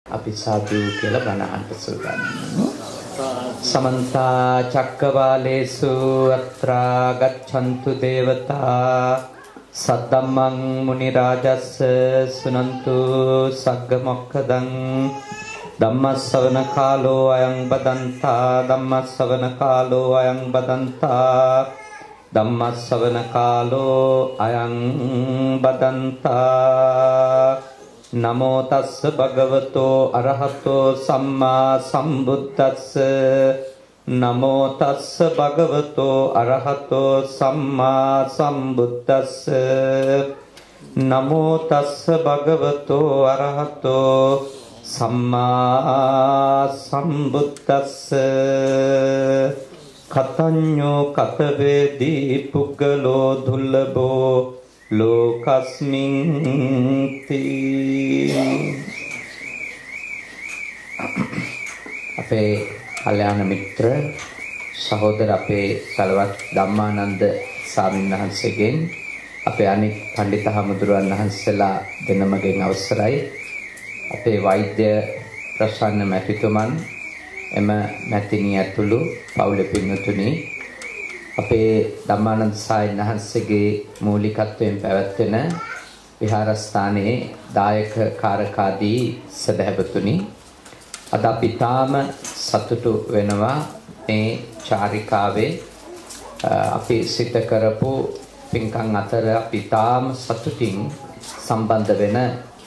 අපි සාදු කියලා බණ අහන්න සූදානම්. සමන්ත චක්කවාලේසු අත්‍රා ගච්ඡන්තු දේවතා සද්දම්මං මුනි රාජස්ස සුනන්තු සග්ග මොක්ඛදං ධම්මස්සවන කාලෝ අයං බදන්තා ධම්මස්සවන කාලෝ අයං බදන්තා ධම්මස්සවන කාලෝ අයං බදන්තා නමෝ තස්ස භගවතෝ අරහතෝ සම්මා සම්බුද්දස්ස නමෝ තස්ස භගවතෝ අරහතෝ සම්මා සම්බුද්දස්ස නමෝ තස්ස භගවතෝ අරහතෝ සම්මා සම්බුද්දස්ස කතඤ්ඤෝ කතවේදී පුග්ගලෝ දුර්ලභෝ ලෝකස්මින් අපේ කල්‍යාණ මිත්‍ර සහෝදර අපේ සලවත් ධම්මානන්ද ස්වාමීන් වහන්සේගෙන් අපේ අනික් පඬිත හමුදුරන් වහන්සේලා දෙනමගෙන් අවසරයි අපේ වෛද්‍ය ප්‍රසන්න මැතිතුමන් එම මැතිණිය ඇතුළු පවුලේ පින්වතුනි අපේ ධම්මානන්ද සායන් වහන්සේගේ මූලිකත්වයෙන් පැවැත්වෙන විහාරස්ථානයේ දායක කාරකාදී සදහැවතුනි අද අපි තාම සතුටු වෙනවා මේ චාරිකාවේ අපි සිත කරපු පින්කම් අතර අපි තාම සතුටින් සම්බන්ධ වෙන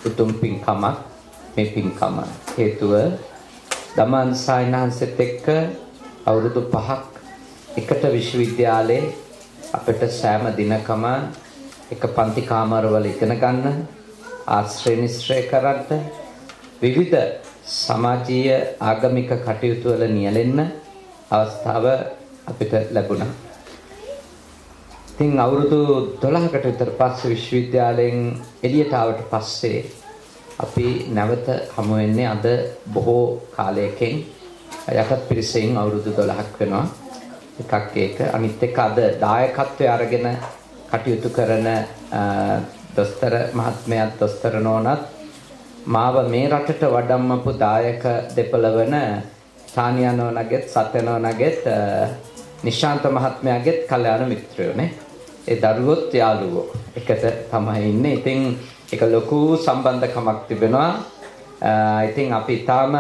උතුම් පින්කමක් මේ පින්කම හේතුව ධම්මානන්ද සායන් වහන්සේත් එක්ක අවුරුදු 5ක් එකට විශ්වවිද්‍යාලයේ අපිට සෑම දිනකම එක පන්ති කාමරවල ඉගෙන ගන්න ආශ්‍රය නිශ්‍රය කරන්න විවිධ සමාජීය ආගමික කටයුතු වල නියැලෙන්න අවස්ථාව අපිට ලැබුණා. ඉතින් අවුරුදු 12කට විතර පස්සේ විශ්වවිද්‍යාලයෙන් එළියට ආවට පස්සේ අපි නැවත හමු වෙන්නේ අද බොහෝ කාලයකින් යටත් පිරිසෙන් අවුරුදු 12ක් වෙනවා. එකක් ඒක අනිත් එක අද දායකත්වයේ අරගෙන කටයුතු කරන දොස්තර මහත්මයාත් දොස්තර නෝනත් මාව මේ රටට වඩම්මපු දායක දෙපළ වන තානියා නෝනගෙත් සත්‍ය නෝනගෙත් නිශාන්ත මහත්මයාගෙත් කල්‍යාණ මිත්‍රයෝනේ. ඒ දරුවොත් යාළුවෝ එකට තමයි ඉන්නේ. ඉතින් ඒක ලොකු සම්බන්ධකමක් තිබෙනවා. ඉතින් අපි තාම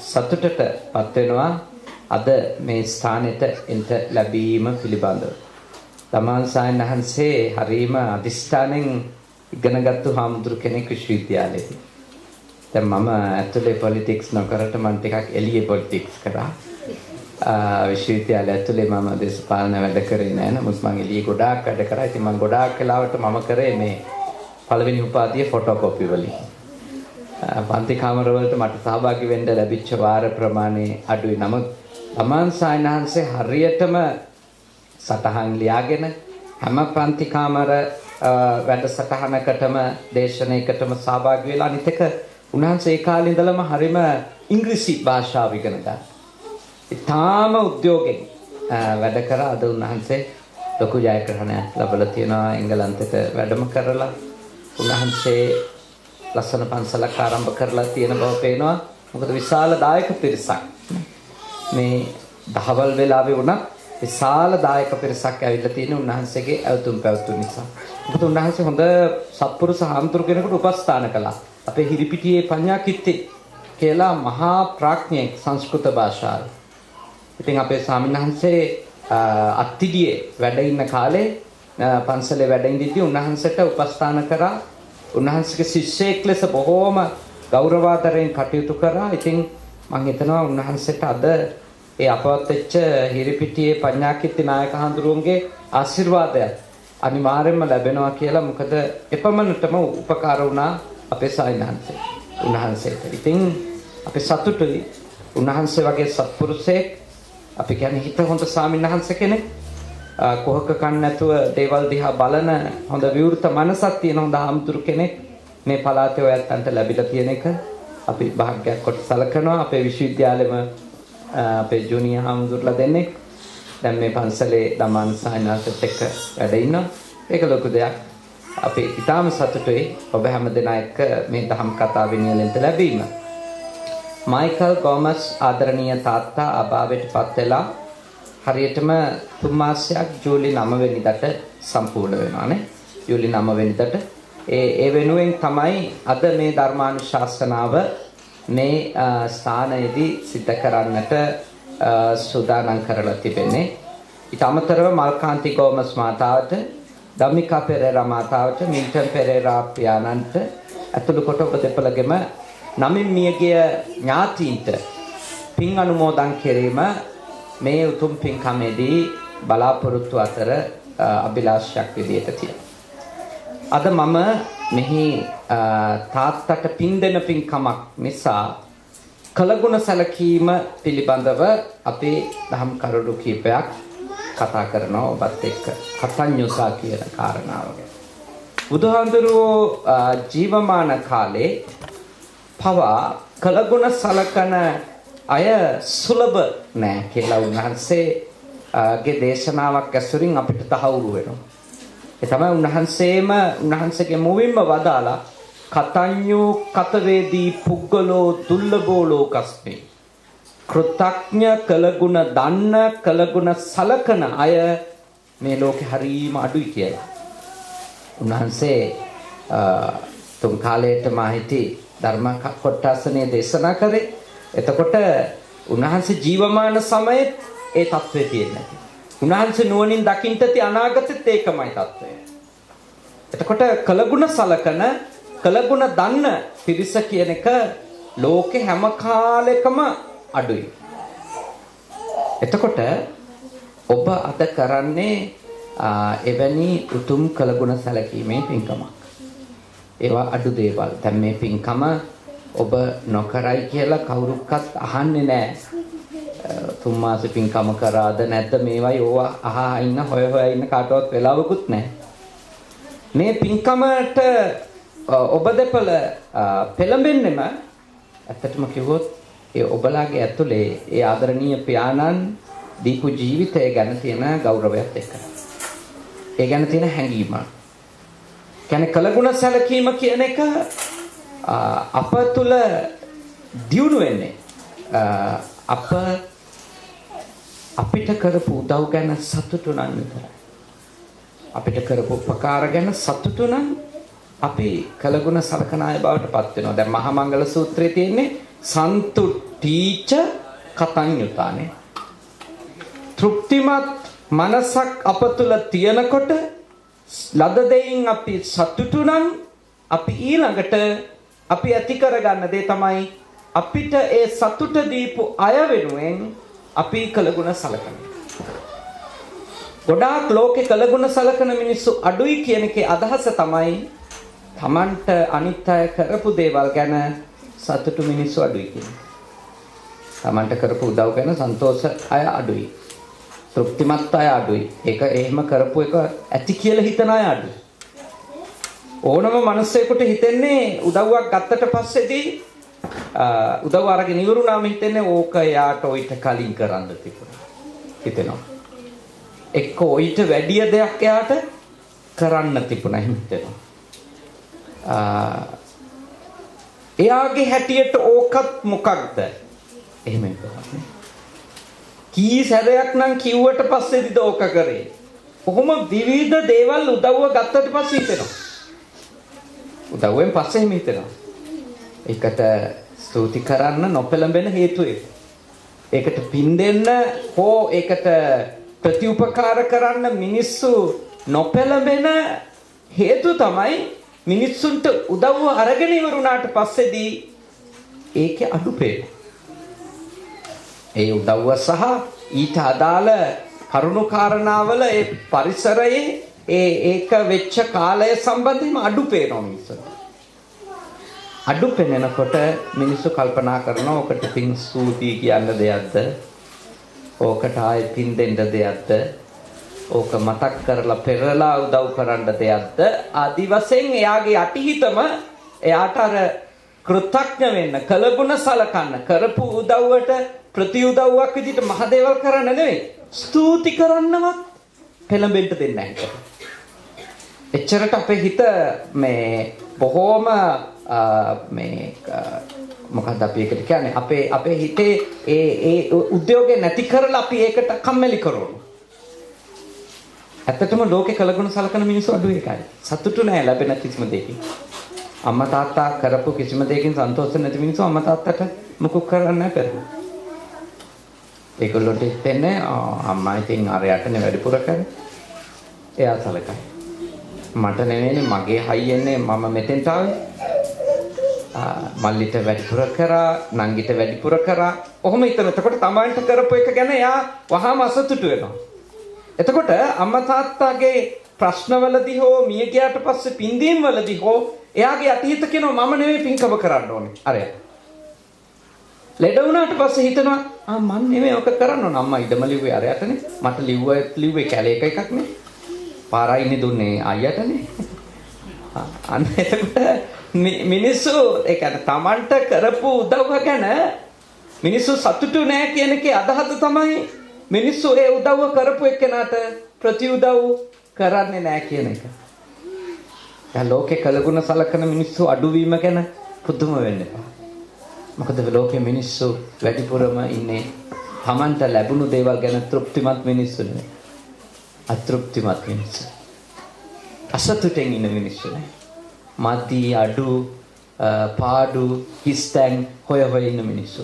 සතුටටපත් වෙනවා අද මේ ස්ථානෙට එන්ට ලැබීම පිළිබඳව. ධම්මානන්ද සායන් වහන්සේ හරීම අදිෂ්ඨානෙන් ඉගෙනගත්තු හාමුදුරු කෙනෙක් විශ්වවිද්‍යාලයේදී. දැන් මම ඇතුලේ පොලිටික්ස් නොකරට මම ටිකක් එළියේ පොලිටික්ස් කරා. විශ්වවිද්‍යාලය ඇතුලේ මම දේශපාලන වැඩ කරේ නෑ. නමුත් මම එළියේ ගොඩාක් වැඩ කරා. ඉතින් මම ගොඩාක් වෙලාවට මම කරේ මේ පළවෙනි උපාධිය ෆොටෝකොපි වලින්. පන්ති කාමරවලට මට සහභාගී වෙන්න ලැබිච්ච වාර ප්‍රමාණය අඩුයි. නමුත් ධම්මානන්ද සායන් වහන්සේ හරියටම සටහන් ලියාගෙන හැම පන්ති කාමර වැඩසටහනකටම දේශනයකටම සහභාගී වෙලා අනිත් එක උන්වහන්සේ ඒ කාලේ ඉඳලම හරිම ඉංග්‍රීසි භාෂාව ඉගෙන ගන්න. ඊටාම උද්‍යෝගයෙන් වැඩ කරා. අද උන්වහන්සේ ලොකු ජයග්‍රහණයක් ලැබලා තියෙනවා. එංගලන්තයට වැඩම කරලා උන්වහන්සේ ලස්සන පන්සලක් ආරම්භ කරලා තියෙන බව පේනවා. මොකද විශාල දායක පිරිසක් මේ දහවල් වෙලාවේ වුණා විශාල දායක පිරිසක් ඇවිල්ලා තියෙන උන්වහන්සේගේ ඇවතුම් පැවතුම් නිසා. මොකද උන්වහන්සේ හොඳ සත්පුරුෂ හාමුදුරු කෙනෙකුට උපස්ථාන කළා. අපේ හිරිපිටියේ පඤ්ඤාකිත්තේ කියලා මහා ප්‍රඥෙක් සංස්කෘත භාෂාවේ. ඉතින් අපේ ස්වාමීන් වහන්සේ අත්තිඩියේ වැඩ ඉන්න කාලේ පන්සලේ වැඩ ඉඳිද්දී උන්වහන්සේට උපස්ථාන කරා. උන්වහන්සේගේ ශිෂ්‍යයෙක් ලෙස බොහෝම ගෞරවාදරයෙන් කටයුතු කරා. ඉතින් මම හිතනවා උන්වහන්සේට අද ඒ අපවත් වෙච්ච හිරිපිටියේ පඤ්ඤාකිත්ති නායක හඳුරුවන්ගේ ආශිර්වාදය අනිවාර්යයෙන්ම ලැබෙනවා කියලා. මොකද එපමණටම උපකාර වුණා අපේ සායනහන්සේ උන්වහන්සේට. ඉතින් අපි සතුටුයි උන්වහන්සේ වගේ සත්පුරුෂයෙක් අපි කියන්නේ හිත හොඳ ස්වාමීන් වහන්සේ කෙනෙක් කොහක කන්න නැතුව දේවල් දිහා බලන හොඳ විවෘත මනසක් තියෙන හොඳ හාමුදුරු කෙනෙක් මේ පළාතේ ඔයයන්ට ලැබිලා තියෙන එක අපි භාග්‍යයක් කොට සලකනවා. අපේ විශ්වවිද්‍යාලෙම අපේ ජුනියර් හාමුදුරුලා දෙන්නේ දැන් මේ පන්සලේ ධම්මානන්ද සායන් වහන්සේත් එක්ක වැඩ ඉන්නවා. ඒක ලොකු දෙයක්. අපි ඊටාම සතුටුයි ඔබ හැම දෙනා එක්ක මේ ධම් කතාවෙන් නියැලෙන්න ලැබීම. මයිකල් ගෝමස් ආදරණීය තාත්තා අභාවයට පත් වෙලා හරියටම 3 මාසයක් ජූලි 9 වෙනිදාට සම්පූර්ණ වෙනවානේ. ජූලි 9 වෙනිදාට ඒ වෙනුවෙන් තමයි අද මේ ධර්මානුශාසනාව මේ ස්ථානයේදී සිද්ධ කරන්නට සූදානම් කරලා තිබෙන්නේ. ඊට අමතරව මල්කාන්ති ගෝමස් මාතාවට, ධම්මිකා පෙරේරා මාතාවට, මිල්ටන් පෙරේරා පියාණන්ට ඇතුළු කොට ඔබ දෙපළගෙම නමින් මියගිය ඥාතීන්ට පින් අනුමෝදන් කිරීම මේ උතුම් පින්කමේදී බලාපොරොත්තු අතර අභිලාෂයක් විදියට තියෙනවා. අද මම මෙහි තාත්තට පින් දෙන පින්කමක් නිසා කළගුණ සැලකීම පිළිබඳව අපේ දහම් කරුණු කීපයක් කතා කරනවා ඔබත් එක්ක. කතඤ්ඤුතා කියන කාරණාව ගැන. බුදුහාමුදුරුවෝ ජීවමාන කාලේ පවා කළගුණ සලකන අය සුලභ නෑ කියලා උන්වහන්සේගේ දේශනාවක් ඇසුරින් අපිට තහවුරු වෙනවා. ඒ තමයි උන්වහන්සේගේ මුවින්ම වදාලා කතඤ්ඤෝ කතවේදී පුද්ගලෝ දුර්ලභෝ ලෝකස්මේ. කෘතඥ කළගුණ දන්න කළගුණ සලකන අය මේ ලෝකේ හරීම අඩුයි කියලා. උන්වහන්සේ තුන් කාලයට මාහිතී ධර්ම කොටසනේ දේශනා කරේ. එතකොට උන්වහන්සේ ජීවමාන සමයේත් ඒ தત્ත්වය තියෙන්නේ. උන්වහන්සේ නුවණින් දකින්න ති අනාගතෙත් ඒකමයි தત્ත්වය. එතකොට කළගුණ සලකන කළගුණ දන්න පිරිස කියන එක ලෝකේ හැම කාලෙකම අඩුයි. එතකොට ඔබ අද කරන්නේ එවැනි උතුම් කළගුණ සැලකීමේ පින්කමක්. ඒවා අඩු දේවල්. දැන් මේ පින්කම ඔබ නොකරයි කියලා කවුරුක්වත් අහන්නේ නැහැ. 3 මාස පින්කම කරාද නැද්ද මේවයි ඕවා අහා ඉන්න හොය ඉන්න කාටවත් වෙලාවකුත් නැහැ. මේ පින්කමට ඔබ දෙපළ පෙළඹෙන්නෙම ඇත්තටම කිව්වොත් ඒ ඔබලාගේ ඇතුලේ ඒ ආදරණීය පියාණන් දීපු ජීවිතය ගැන තියෙන ගෞරවයත් එක්ක. ඒ ගැන තියෙන හැඟීම. කියන්නේ කළගුණ සැලකීම කියන එක අප තුල දියුණු වෙන්නේ අපිට කරපු උදව් ගැන සතුටු නම් විතරයි. අපිට කරපු උපකාර ගැන සතුටු නම් අපි කළගුණ සලකන අය බවට පත් වෙනවා. දැන් මහා මංගල සූත්‍රයේ තියෙන්නේ සන්තුට්ඨීච කතඤ්ඤුතානේ. තෘප්තිමත් මනසක් අප තුල තියනකොට ලද දෙයින් අපි සතුටු නම් අපි ඊළඟට අපි ඇති කරගන්න දේ තමයි අපිට ඒ සතුට දීපු අය වෙනුවෙන් අපි කළගුණ සලකන. ගොඩාක් ලෝකේ කළගුණ සලකන මිනිස්සු අඩුයි කියන එකේ අදහස තමයි Tamanට අනිත් අය කරපු දේවල් ගැන සතුටු මිනිස්සු අඩුයි කියන්නේ. Tamanට කරපු උදව් ගැන සන්තෝෂ අය අඩුයි. තෘප්තිමත් අය අඩුයි. ඒක එහෙම කරපු එක ඇති කියලා හිතන අය අඩුයි. ඕනම මිනිස්සෙකුට හිතෙන්නේ උදව්වක් ගත්තට පස්සේදී උදව් අරගෙන ඉවරුනාම හිතෙන්නේ ඕක යාට ඔයිට කලින් කරන්න තිබුණා. හිතෙනවා. එක්ක ඔයිට වැඩි දෙයක් යාට කරන්න තිබුණා හිතෙනවා. එයාගේ හැටියට ඕකත් මොකක්ද? එහෙම හිතනවා. කී සැරයක් නම් කිව්වට පස්සේදීද ඕක කරේ. කොහොම විවිධ දේවල් උදව්ව ගත්තට පස්සේ හිතෙනවා. උදව්වෙන් පස්සේ එහෙම හිතෙනවා. ඒකට ස්තුති කරන්න නොපෙළඹෙන හේතු ඒක. ඒකට පින් දෙන්න හෝ ඒකට ප්‍රතිඋපකාර කරන්න මිනිස්සු නොපෙළඹෙන හේතු තමයි මිනිස්සුන්ට උදව්ව අරගෙන ඉවරුණාට පස්සේදී ඒකේ අඩුපේ. ඒ උදව්ව සහ ඊට අදාළ කරුණු කාරණාවල ඒ පරිසරයේ ඒක වෙච්ච කාලය සම්බන්ධයෙන්ම අඩුපේනවා මිනිස්සුන්ට. අඩු පෙනෙනකොට මිනිස්සු කල්පනා කරනවා ඔකට පින් ස්තුති කියන්න දෙයක්ද? ඕකට ආයෙ පින් දෙන්න දෙයක්ද? ඕක මතක් කරලා පෙරලා උදව් කරන්න දෙයක්ද? ආදි වශයෙන් එයාගේ අටිහිතම එයාට අර කෘතඥ වෙන්න, කළගුණ සලකන්න, කරපු උදව්වට ප්‍රතිඋදව්වක් විදිහට මහ දේවල් කරන්න නෙවෙයි, ස්තුති කරන්නවත් පෙළඹෙන්න දෙන්නේ නැහැ. එච්චරට අපේ හිත මේ බොහෝම මේ මොකක්ද අපි ඒකට කියන්නේ අපේ හිතේ ඒ උද්‍යෝගය නැති කරලා අපි ඒකට කම්මැලි කරනවා. ඇත්තටම ලෝකේ කලගුණ සලකන මිනිස්සු අඩු එකයි. සතුටු නැහැ ලැබෙන කිසිම දෙයකින්. අම්මා තාත්තා කරපු කිසිම දෙයකින් සන්තෝෂ නැති මිනිස්සු අම්මා තාත්තට මුකුත් කරන්නේ නැහැ. ඒගොල්ලොන්ට හිතෙන්නේ අම්මා ඉතින් අරයටනේ වැඩිපුර කරන්නේ. එයා සලකයි. මට නෙවෙයිනේ මගේ හයියෙන්නේ මම මෙතෙන්ට ආවේ. මල්ලිට වැඩිපුර කරා, නංගිට වැඩිපුර කරා. ඔහොම හිතන. එතකොට තමන්ට කරපු එක ගැන එයා වහාම අසතුටු වෙනවා. එතකොට අම්මා තාත්තාගේ ප්‍රශ්නවලදී හෝ මිය ගියාට පස්සේ පින්දීම් වලදී හෝ එයාගේ අතීත කියනවා මම නෙවෙයි පින්කම කරන්න ඕනේ. අරයා. ලෙඩ වුණාට පස්සේ හිතනවා මම නෙවෙයි ඔක කරන්න ඕන. අම්මා ඉඩම ලිව්වේ අරයටනේ. මට ලිව්වේ කැලේක එකක් නේ. පාරයිනේ දුන්නේ අයියටනේ. අන්න එතකොට මිනිස්සු ඒ කියන්නේ Tamanට කරපු උදව්ව ගැන මිනිස්සු සතුටු නෑ කියන එකේ අදහස තමයි මිනිස්සු ඒ උදව්ව කරපු එක්කෙනාට ප්‍රති උදව් කරන්නේ නෑ කියන එක. දැන් ලෝකේ කලගුණ සලකන මිනිස්සු අඩුවීම ගැන පුදුම වෙන්න එපා. මොකද ලෝකේ මිනිස්සු වැඩිපුරම ඉන්නේ Tamanට ලැබුණු දේවල් ගැන තෘප්තිමත් මිනිස්සු නෙවෙයි. අතෘප්තිමත් මිනිස්සු. අසතුටින් ඉන්න මිනිස්සු නේ. මදි අඩු පාඩු හිස්තැන් හොය ඉන්න මිනිස්සු.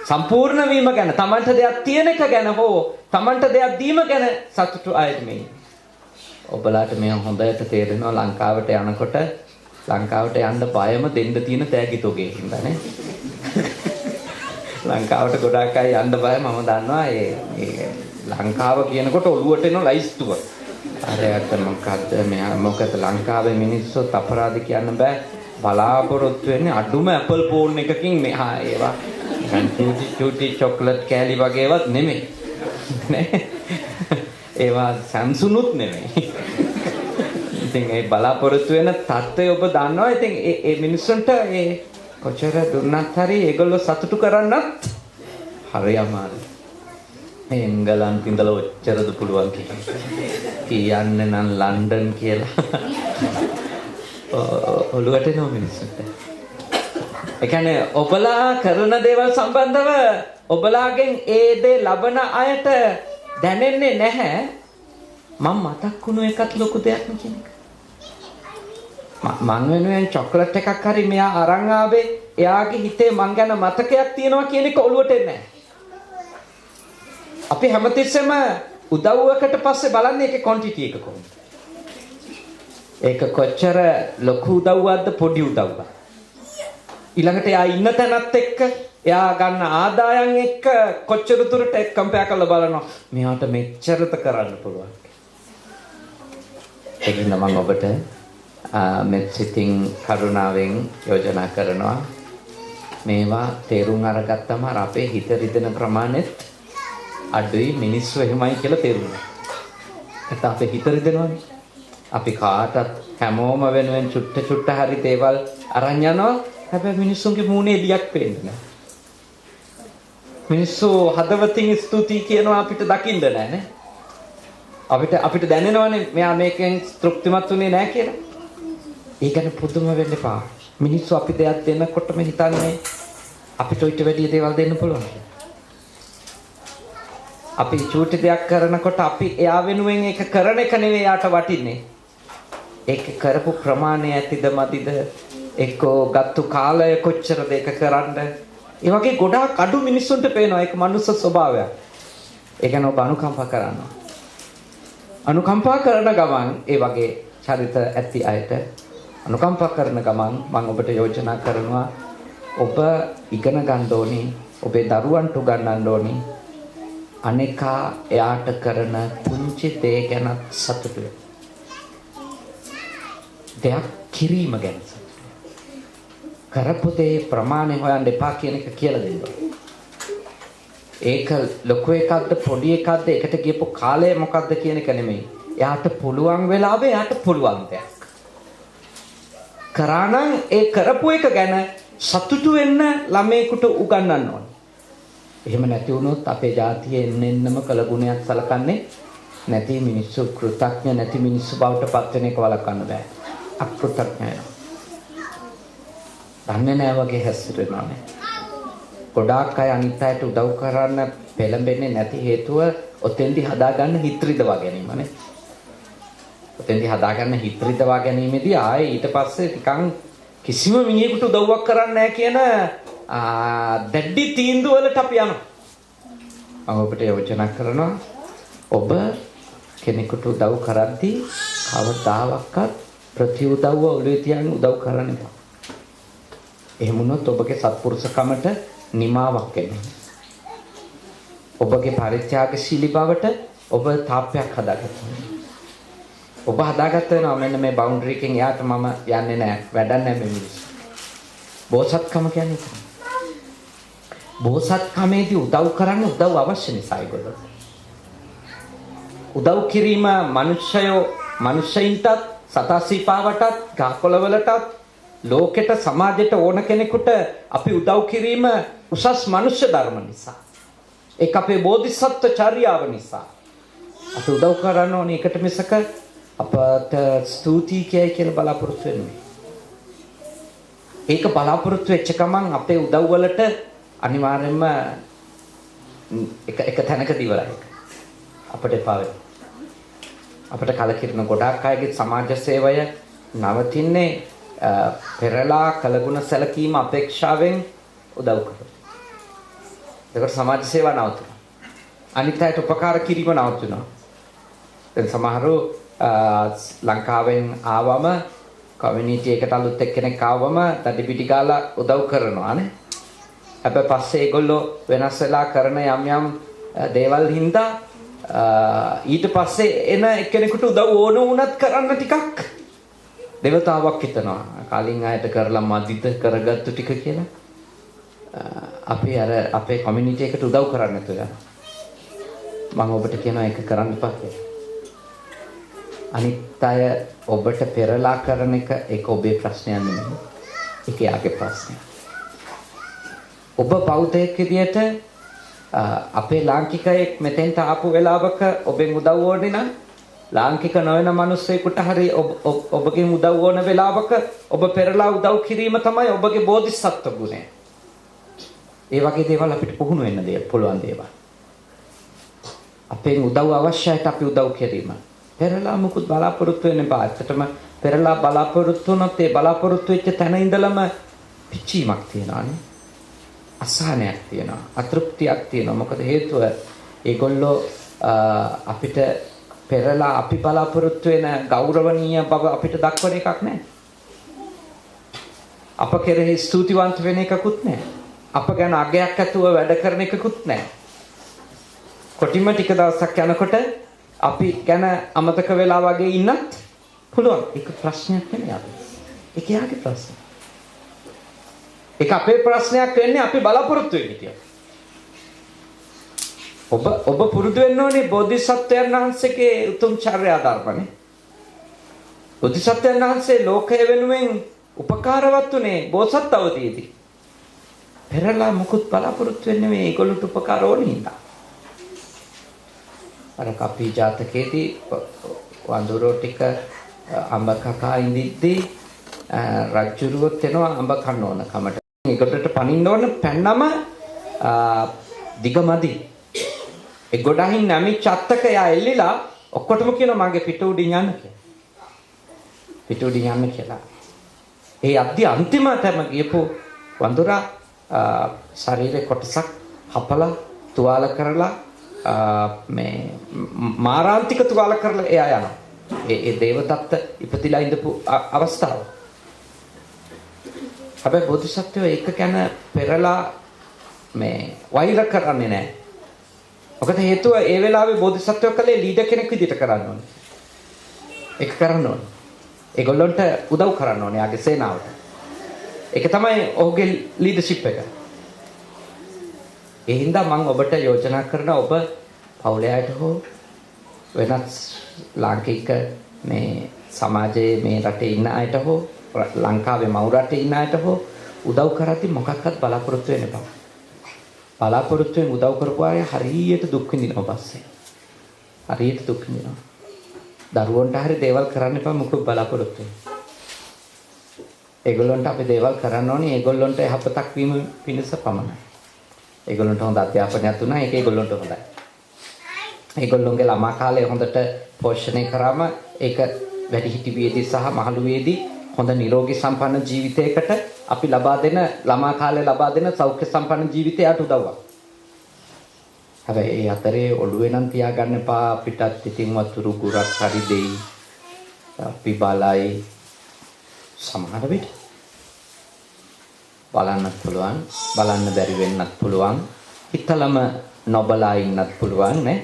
සම්පූර්ණ වීම ගැන Tamanට දෙයක් තියෙන එක ගැන හෝ Tamanට දෙයක් දීම ගැන සතුටු අය මේ. ඔබලාට මේ හොඳට තේරෙනවා ලංකාවට යනකොට ලංකාවට යන්න බයම දෙන්න තියෙන තෑගි තොගේ හින්දා නේ. ලංකාවට ගොඩාක් අය යන්න බය මම දන්නවා ඒ ලංකාව කියනකොට ඔළුවට එන ලයිස්තුව. අරයට මොකද්ද මෙහා මොකද ලංකාවේ මිනිස්සු අපරාධ කියන්න බෑ බලාපොරොත්තු වෙන්නේ අඩුම ඇපල් ෆෝන් එකකින් මෙහා ඒවා චූටි චොක්ලට් කෑලි වගේවත් නෙමෙයි නේ ඒවා සැම්සුනුත් නෙමෙයි. ඉතින් ඒ බලාපොරොත්තු වෙන තත්ත්වය ඔබ දන්නවා. ඉතින් ඒ මිනිස්සුන්ට ඒ කොච්චර දුන්නත් හරි ඒගොල්ලෝ සතුටු කරන්නත් හරි අමාරුයි. එංගලන්ත ඉඳලා ඔච්චරද පුළුවන් කියන්නේ නම් ලන්ඩන් කියලා ඔළුවට එනවා මිනිස්සුන්ට. ඒ කියන්නේ ඔබලා කරන දේවල් සම්බන්ධව ඔබලාගෙන් ඒ දේ ලබන අයට දැනෙන්නේ නැහැ මම මතක් වුණු එකත් ලොකු දෙයක් නේ කියන එක. මං වෙනුවෙන් චොක්ලට් එකක් හරි මෙයා අරන් ආවේ එයාගේ හිතේ මං ගැන මතකයක් තියෙනවා කියන එක ඔළුවට එන්නේ නැහැ. අපි හැමතිස්සෙම උදව්වකට පස්සේ බලන්නේ ඒකේ ක්වොන්ටිටි එක කොහොමද? ඒක කොච්චර ලොකු උදව්වක්ද පොඩි උදව්වක්ද? ඊළඟට එයා ඉන්න තැනත් එක්ක එයා ගන්න ආදායම් එක්ක කොච්චර දුරට කම්පෙයාර් කරලා බලනවා මෙයාට මෙච්චරත කරන්න පුළුවන්. ඒකින්ද මම ඔබට මෙත් සිතින් කරුණාවෙන් යෝජනා කරනවා මේවා තේරුම් අරගත්තම අපේ හිත රිදෙන ප්‍රමාණයත් අඩුයි මිනිස්සු එහෙමයි කියලා තේරුණා. ඒත් අපේ හිත රිදෙනවානේ. අපි කාටත් හැමෝම වෙනුවෙන් චුට්ට හරි දේවල් අරන් යනවා. හැබැයි මිනිස්සුන්ගේ මූණේ එළියක් පේන්නේ නැහැ. මිනිස්සු හදවතින් ස්තුති කියනවා අපිට දකින්න නැහැ නේ. අපිට දැනෙනවනේ මෙයා මේකෙන් තෘප්තිමත් වෙන්නේ නැහැ කියලා. ඒ ගැන පුදුම වෙන්න එපා. මිනිස්සු අපි දෙයක් දෙනකොටම හිතන්නේ අපිට ඊට වැඩිය දේවල් දෙන්න පුළුවන් කියලා. අපි චූටි දෙයක් කරනකොට අපි එයා වෙනුවෙන් ඒක කරන එක නෙවෙයි යාට වටින්නේ. ඒක කරපු ප්‍රමාණය ඇතිද මදිද එක්කෝ ගත්තු කාලය කොච්චරද ඒක කරන්න. ඒ වගේ ගොඩාක් අඩු මිනිස්සුන්ට පේනවා ඒක මනුස්ස ස්වභාවයක්. ඒ ගැන ඔබ අනුකම්පා කරනවා. අනුකම්පා කරන ගමන් ඒ වගේ චරිත ඇති අයට අනුකම්පා කරන ගමන් මම ඔබට යෝජනා කරනවා ඔබ ඉගෙන ගන්න ඕනි ඔබේ දරුවන්ට උගන්වන්න ඕනි අනේකා එයාට කරන පුංචි දේ ගැන සතුටු වෙන්න. දෙයක් කිරීම ගැන කරපු දේ ප්‍රමාණය හොයන්න එපා කියන එක කියලා දෙන්න. ඒක ලොකු එකක්ද පොඩි එකක්ද එකට ගියපු කාලය මොකක්ද කියන එක නෙමෙයි. එයාට පුළුවන් වෙලාවෙ එයාට පුළුවන් දෙයක්. කරානම් ඒ කරපු එක ගැන සතුටු වෙන්න ළමයෙකුට උගන්වන්න ඕනේ. එහෙම නැති වුණොත් අපේ ජාතියේ එන්නෙන්නම කලගුණයක් සලකන්නේ නැති මිනිස්සු කෘතඥ නැති මිනිස්සු බවට පත් වෙන එක වළක්වන්න බෑ. අකෘතඥය. දන්නේ නැහැ වගේ හැසිරෙනවානේ. ගොඩාක් අය අනිත් අයට උදව් කරන්න පෙළඹෙන්නේ නැති හේතුව ඔතෙන්දි හදාගන්න හිත රිදවා ගැනීමනේ. ඔතෙන්දි හදාගන්න හිත රිදවා ගැනීමේදී ආයේ ඊට පස්සේ ටිකන් කිසිම මිනිහෙකුට උදව්වක් කරන්නේ නැහැ කියන දැඩි තීන්දුව වලට අපි යනවා. මම ඔබට යෝජනා කරනවා ඔබ කෙනෙකුට උදව් කරද්දී කවදාවත් ප්‍රතිඋදව්ව ඔළුවේ තියන් උදව් කරන්න එපා. එහෙම වුණොත් ඔබගේ සත්පුරුෂකමට නිමාවක් එනවා. ඔබගේ පරිත්‍යාගශීලී බවට ඔබ තාප්පයක් හදාගන්නවා. ඔබ හදාගත්ත වෙනවා මෙන්න මේ බවුන්ඩරි එකෙන් යාට මම යන්නේ නැහැ. වැඩක් නැහැ මේ මිනිස්සු. බෝසත්කම කියන්නේ ඒක. බෝසත්කමේදී උදව් කරන්න උදව් අවශ්‍ය නිසා ඒගොල්ලෝ. උදව් කිරීම මනුෂ්‍යයින්ටත් සතාසීපාවටත් ගහකොළවලටත් ලෝකෙට සමාජයට ඕන කෙනෙකුට අපි උදව් කිරීම උසස් මනුෂ්‍ය ධර්ම නිසා. ඒක අපේ බෝධිසත්ව චර්යාව නිසා. අපි උදව් කරන්න ඕනේ එකට මිසක අපට ස්තුති කියයි කියලා බලාපොරොත්තු වෙන්නේ. ඒක බලාපොරොත්තු වෙච්ච ගමන් අපේ උදව් වලට අනිවාර්යයෙන්ම එක තැනකදී ඉවරයි. අපිට එපා වෙනවා. අපිට කලකිරෙන ගොඩාක් අයගේ සමාජ සේවය නවතින්නේ පෙරලා කළගුණ සැලකීම අපේක්ෂාවෙන් උදව් කරනවා. ඒකට සමාජ සේවා නවතුනවා. අනිත් අයට උපකාර කිරීම නවතුනවා. දැන් සමහරව ලංකාවෙන් ආවම කමියුනිටි එකට අලුත් එක්කෙනෙක් ආවම තඩි පිටි ගාලා උදව් කරනවා නේ. හැබැයි පස්සේ ඒගොල්ලෝ වෙනස් වෙලා කරන යම් දේවල් හින්දා ඊට පස්සේ එන එක්කෙනෙකුට උදව් ඕන වුණත් කරන්න ටිකක් දෙවතාවක් හිතනවා. කලින් අයට කරලා මදිත කරගත්තු ටික කියලා. අපි අර අපේ කමියුනිටි එකට උදව් කරන්න නැතුව යනවා. මම ඔබට කියනවා ඒක කරන්න එපා කියලා. අනිත් අය ඔබට පෙරලා කරන එක ඒක ඔබේ ප්‍රශ්නයක් නෙමෙයි. ඒක යාගේ ප්‍රශ්නයක්. ඔබ බෞද්ධයෙක් විදියට අපේ ලාංකිකයෙක් මෙතෙන්ට ආපු වෙලාවක ඔබෙන් උදව් ඕනේ නම් ලාංකික නොවන මිනිස්සෙකුට හරි ඔබගෙන් උදව් ඕන වෙලාවක ඔබ පෙරලා උදව් කිරීම තමයි ඔබගේ බෝධිසත්ව ගුණය. ඒ වගේ දේවල් අපිට පුහුණු වෙන්න පුළුවන් දේවල්. අපෙන් උදව් අවශ්‍යයිට අපි උදව් කිරීම. පෙරලා මුකුත් බලාපොරොත්තු වෙන්න බෑ. ඇත්තටම පෙරලා බලාපොරොත්තු වුණොත් ඒ බලාපොරොත්තු වෙච්ච තැන ඉඳලම පිච්චීමක් තියෙනවානේ. අසහනයක් තියෙනවා. අතෘප්තියක් තියෙනවා. මොකද හේතුව ඒගොල්ලෝ අපිට පෙරලා අපි බලාපොරොත්තු වෙන ගෞරවනීය බව අපිට දක්වන එකක් නැහැ. අප කෙරෙහි ස්තුතිවන්ත වෙන එකකුත් නැහැ. අප ගැන අගයක් ඇතුව වැඩ කරන එකකුත් නැහැ. කොටිම ටික දවසක් යනකොට අපි ගැන අමතක වෙලා වගේ ඉන්නත් පුළුවන්. ඒක ප්‍රශ්නයක් නෙමෙයි. ඒක යාගේ ප්‍රශ්නයක්. ඒක අපේ ප්‍රශ්නයක් වෙන්නේ අපි බලාපොරොත්තු වෙන්නේ කියලා. ඔබ පුරුදු වෙන්න ඕනේ බෝධිසත්වයන් වහන්සේගේ උතුම් චර්යා ධර්මනේ. බෝධිසත්වයන් වහන්සේ ලෝකය වෙනුවෙන් උපකාරවත් උනේ බෝසත් අවදීදී. පෙරලා මුකුත් බලාපොරොත්තු වෙන්නේ මේ ඒගොල්ලන්ට උපකාර ඕනේ හින්දා. අර කපි ජාතකයේදී වඳුරෝ ටික අඹ කකා ඉඳිද්දී රජුරුවත් එනවා අඹ කන්න ඕන කමට. ඒකට පනින්න ඕන පැන්නම දිගමදි. ඒ ගොඩහින් නැමිච්ච අත්තක යා එල්ලිලා ඔක්කොටම කියනවා මගේ පිට උඩින් යන්න කියලා. පිට උඩින් යන්න කියලා. ඒ අද්දි අන්තිමටම ගියපු වඳුරා ශරීරේ කොටසක් හපලා තුවාල කරලා මේ මාරාන්තික තුවාල කරලා එයා යනවා. ඒ දේවදත්ත ඉපතිලා ඉඳපු අවස්ථාව. හැබැයි බෝධිසත්වෝ ඒක ගැන පෙරලා මේ වෛර කරන්නේ නැහැ. මොකද හේතුව ඒ වෙලාවේ බෝධිසත්වෝ කලේ ලීඩර් කෙනෙක් විදිහට කරන්න ඕනේ. ඒක කරන්න ඕනේ. ඒගොල්ලන්ට උදව් කරන්න ඕනේ යාගේ සේනාවට. ඒක තමයි ඔහුගේ ලීඩර්ෂිප් එක. ඒ හින්දා මම ඔබට යෝජනා කරන ඔබ පවුලයට හෝ වෙනත් ලාංකික මේ සමාජයේ මේ රටේ ඉන්න අයට හෝ ලංකාවේ මව් රටේ ඉන්න අයට හෝ උදව් කරද්දී මොකක්වත් බලාපොරොත්තු වෙන්න එපා. බලාපොරොත්තු වෙන උදව් කරපු අය හරියට දුක් විඳිනවා පස්සේ. හරියට දුක් විඳිනවා. දරුවන්ට හරි දේවල් කරන්න එපා මොකද බලාපොරොත්තු වෙන්නේ. ඒගොල්ලන්ට අපි දේවල් කරන්න ඕනේ ඒගොල්ලන්ට යහපතක් වීම පිණිස පමණයි. ඒගොල්ලන්ට හොඳ අධ්‍යාපනයක් දුන්නා ඒක ඒගොල්ලන්ට හොඳයි. ඒගොල්ලන්ගේ ළමා කාලය හොඳට පෝෂණය කරාම ඒක වැඩිහිටි වේදී සහ මහලු වේදී හොඳ නිරෝගී සම්පන්න ජීවිතයකට අපි ලබා දෙන ළමා කාලේ ලබා දෙන සෞඛ්‍ය සම්පන්න ජීවිතයට උදව්වක්. හැබැයි ඒ අතරේ ඔළුවේ නම් තියාගන්න එපා අපිටත් ඉතින් වතුරු ගුරක් හරි දෙයි. අපි බලයි සමහර විට බලන්නත් පුළුවන් බලන්න බැරි වෙන්නත් පුළුවන් හිතලම නොබලා ඉන්නත් පුළුවන් නේ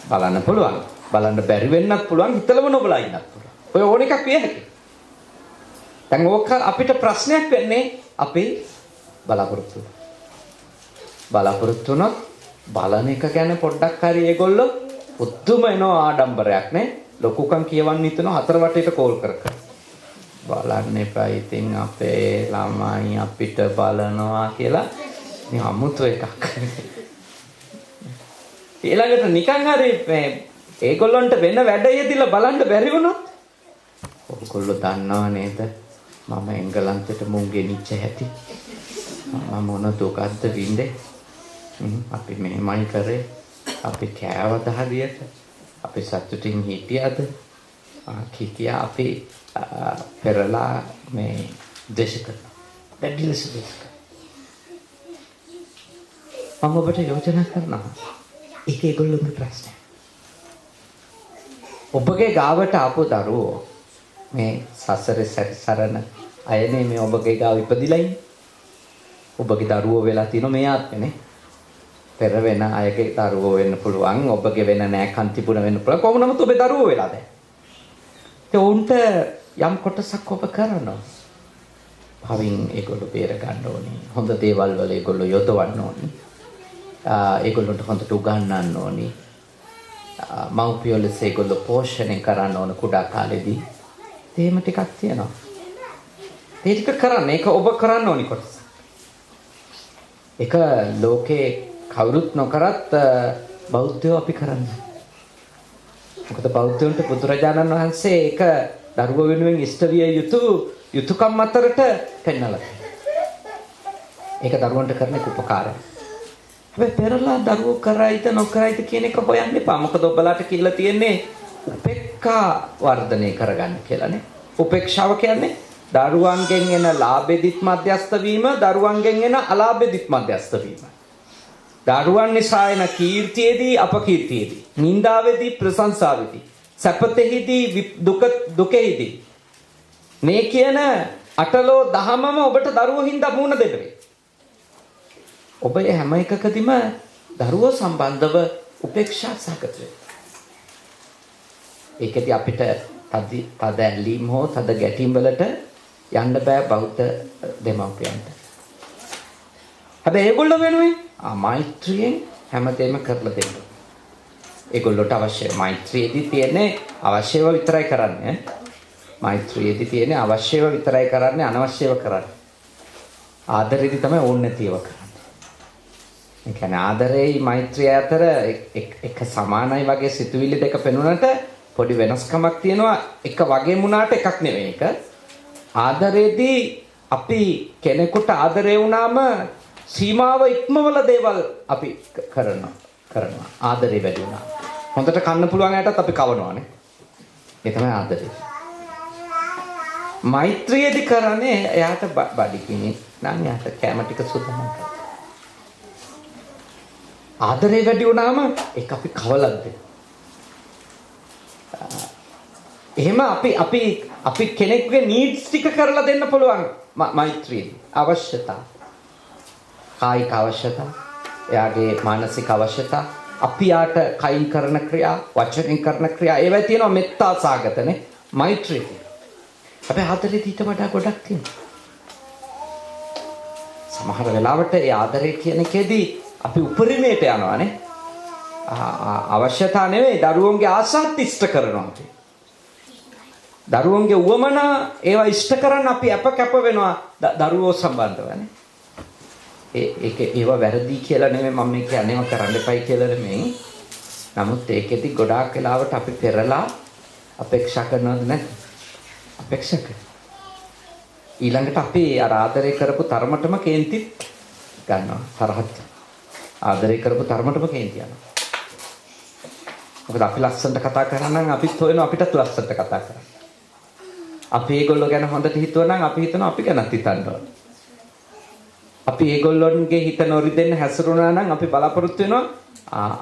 බලන්න පුළුවන් බලන්න බැරි වෙන්නත් පුළුවන් හිතලම නොබලා ඉන්නත් පුළුවන් ඔය ඕන එකක් විය හැකියි දැන් ඕක අපිට ප්‍රශ්නයක් වෙන්නේ අපි බලාපොරොත්තු වුණොත් බලන එක ගැන පොඩ්ඩක් හරි ඒගොල්ලෝ උතුම් එනවා ආඩම්බරයක් නේ ලොකුකම් කියවන්න හිතනවා හතර වටේට කෝල් කර බලන්න එපා ඉතින් අපේ ළමයි අපිට බලනවා කියලා මේ අමුතු එකක්. ඊළඟට නිකන් හරි ඒගොල්ලන්ට වෙන වැඩ යෙදිලා බලන්න බැරි වුණොත් ඔයගොල්ලෝ දන්නව නේද මම එංගලන්තෙට මුන් ගෙනිච්ච හැටි. මම මොන දුකක්ද විඳේ. අපි මෙහෙමයි කරේ. අපි කෑවද හරියට. අපි සතුටින් හිටියද? කිකියා අපි පෙරලා මේ දේශක දැඩි ලෙස දේශක මම ඔබට යෝජනා කරනවා ඒක ඒගොල්ලෝගේ ප්‍රශ්නය. ඔබගේ ගාවට ආපු දරුවෝ මේ සසරේ සැරිසරන අයනේ මේ ඔබගේ ගාව ඉපදිලා ඉන්නේ. ඔබගේ දරුවෝ වෙලා තිනු මේ ආත්මනේ. පෙර වෙන අයගේ දරුවෝ වෙන්න පුළුවන්. ඔබගේ වෙන නෑකන් තිබුණ වෙන්න පුළුවන්. කොහොම නමුත් ඔබේ දරුවෝ වෙලා දැන්. ඒ උන්ට යම් කොටසක් ඔබ කරනවා. භවින් ඒගොල්ලෝ බේර ගන්න ඕනේ. හොඳ දේවල් වල ඒගොල්ලෝ යොදවන්න ඕනේ. ඒගොල්ලන්ට හොඳට උගන්වන්න ඕනේ. මව්පියෝ ලෙස ඒගොල්ලෝ පෝෂණය කරන්න ඕන කුඩා කාලේදී. එහෙම ටිකක් තියෙනවා. ඒ ටික කරන්න. ඒක ඔබ කරන්න ඕනි කොටස. ඒක ලෝකේ කවුරුත් නොකරත් බෞද්ධයෝ අපි කරන්නේ. මොකද බෞද්ධයන්ට බුදුරජාණන් වහන්සේ ඒක දරුවෝ වෙනුවෙන් ඉෂ්ට විය යුතු යුතුයකම් අතරට පෙන්නලා තියෙනවා. ඒක දරුවන්ට කරන උපකාරය. හැබැයි පෙරලා දරුවෝ කරයිද නොකරයිද කියන එක හොයන්න එපා. මොකද ඔබලාට කියලා තියෙන්නේ උපේක්ඛා වර්ධනය කරගන්න කියලානේ. උපේක්ෂාව කියන්නේ දරුවන්ගෙන් එන ලාභෙදිත් මධ්‍යස්ත වීම, දරුවන්ගෙන් එන අලාභෙදිත් මධ්‍යස්ත වීම. දරුවන් නිසා එන කීර්තියේදී අපකීර්තියේදී, නින්දාවේදී ප්‍රශංසාවේදී, සැපතෙහිදී දුකෙහිදී මේ කියන අටලෝ දහමම ඔබට දරුවෝ හින්දා මුණ දෙන්න වෙයි. ඔබ හැම එකකදීම දරුවෝ සම්බන්ධව උපේක්ෂා සහගත වෙන්න. ඒකදී අපිට තද ඇලීම් හෝ තද ගැටීම් වලට යන්න බෑ බෞද්ධ දෙමව්පියන්ට. හැබැයි ඒගොල්ලෝ වෙනුවෙන් මෛත්‍රියෙන් හැමදේම කරලා දෙන්න. ඒගොල්ලොට අවශ්‍ය මෛත්‍රියේදී තියෙන්නේ අවශ්‍යව විතරයි කරන්නේ. මෛත්‍රියේදී තියෙන්නේ අවශ්‍යව විතරයි කරන්නේ අනවශ්‍යව කරන්නේ. ආදරේදී තමයි ඕනේ නැතිව කරන්නේ. ඒ කියන්නේ ආදරේයි මෛත්‍රිය අතර එක සමානයි වගේ සිතුවිලි දෙක පෙනුනට පොඩි වෙනස්කමක් තියෙනවා. එක වගේම වුණාට එකක් නෙවෙයි එක. ආදරේදී අපි කෙනෙකුට ආදරේ වුණාම සීමාව ඉක්මවල දේවල් අපි කරනවා. ආදරේ වැඩි වුණා. හොඳට කන්න පුළුවන් අයටත් අපි කවනවානේ. ඒ තමයි ආදරේ. මෛත්‍රියදී කරන්නේ එයාට බඩි කිනි නම් එයාට කැම ටික සුදුම කරනවා. ආදරේ වැඩි වුණාම ඒක අපි කවලක් දෙනවා. එහෙම අපි කෙනෙකුගේ නීඩ්ස් ටික කරලා දෙන්න පුළුවන් මෛත්‍රියදී. අවශ්‍යතා කායික අවශ්‍යතා, එයාගේ මානසික අවශ්‍යතා, අපි යාට කයින් කරන ක්‍රියා, වචනෙන් කරන ක්‍රියා ඒවා තියෙනවා මෙත්තා සාගතනේ මෛත්‍රිය. හැබැයි ආදරේ ඊට වඩා ගොඩක් තියෙනවා. සමහර වෙලාවට ඒ ආදරේ කියන එකේදී අපි උපරිමයට යනවානේ. අවශ්‍යතා නෙවෙයි දරුවන්ගේ ආසාත් ඉෂ්ට කරනවා. දරුවන්ගේ උවමනා ඒවා ඉෂ්ට කරන්න අපි අප වෙනවා දරුවෝ සම්බන්ධවනේ. ඒවා වැරදි කියලා නෙමෙයි මම මේ කියන්නේ ඒවා කරන්න එපයි කියලා නෙමෙයි. නමුත් ඒකෙදි ගොඩාක් වෙලාවට අපි පෙරලා අපේක්ෂා කරනවද නැද්ද? අපේක්ෂා කරනවා. ඊළඟට අපි අර ආදරය කරපු තරමටම කේන්ති ගන්නවා. තරහත් ආදරය කරපු තරමටම කේන්ති යනවා. මොකද අපි ලස්සනට කතා කරා නම් අපිත් හොයනවා අපිටත් ලස්සනට කතා කරන්න. අපි ඒගොල්ලෝ ගැන හොඳට හිතුවා නම් අපි හිතනවා අපි ගැනත් හිතන්න ඕන. අපි ඒගොල්ලොන්ගේ හිත නොරිදෙන්න හැසිරුණා නම් අපි බලාපොරොත්තු වෙනවා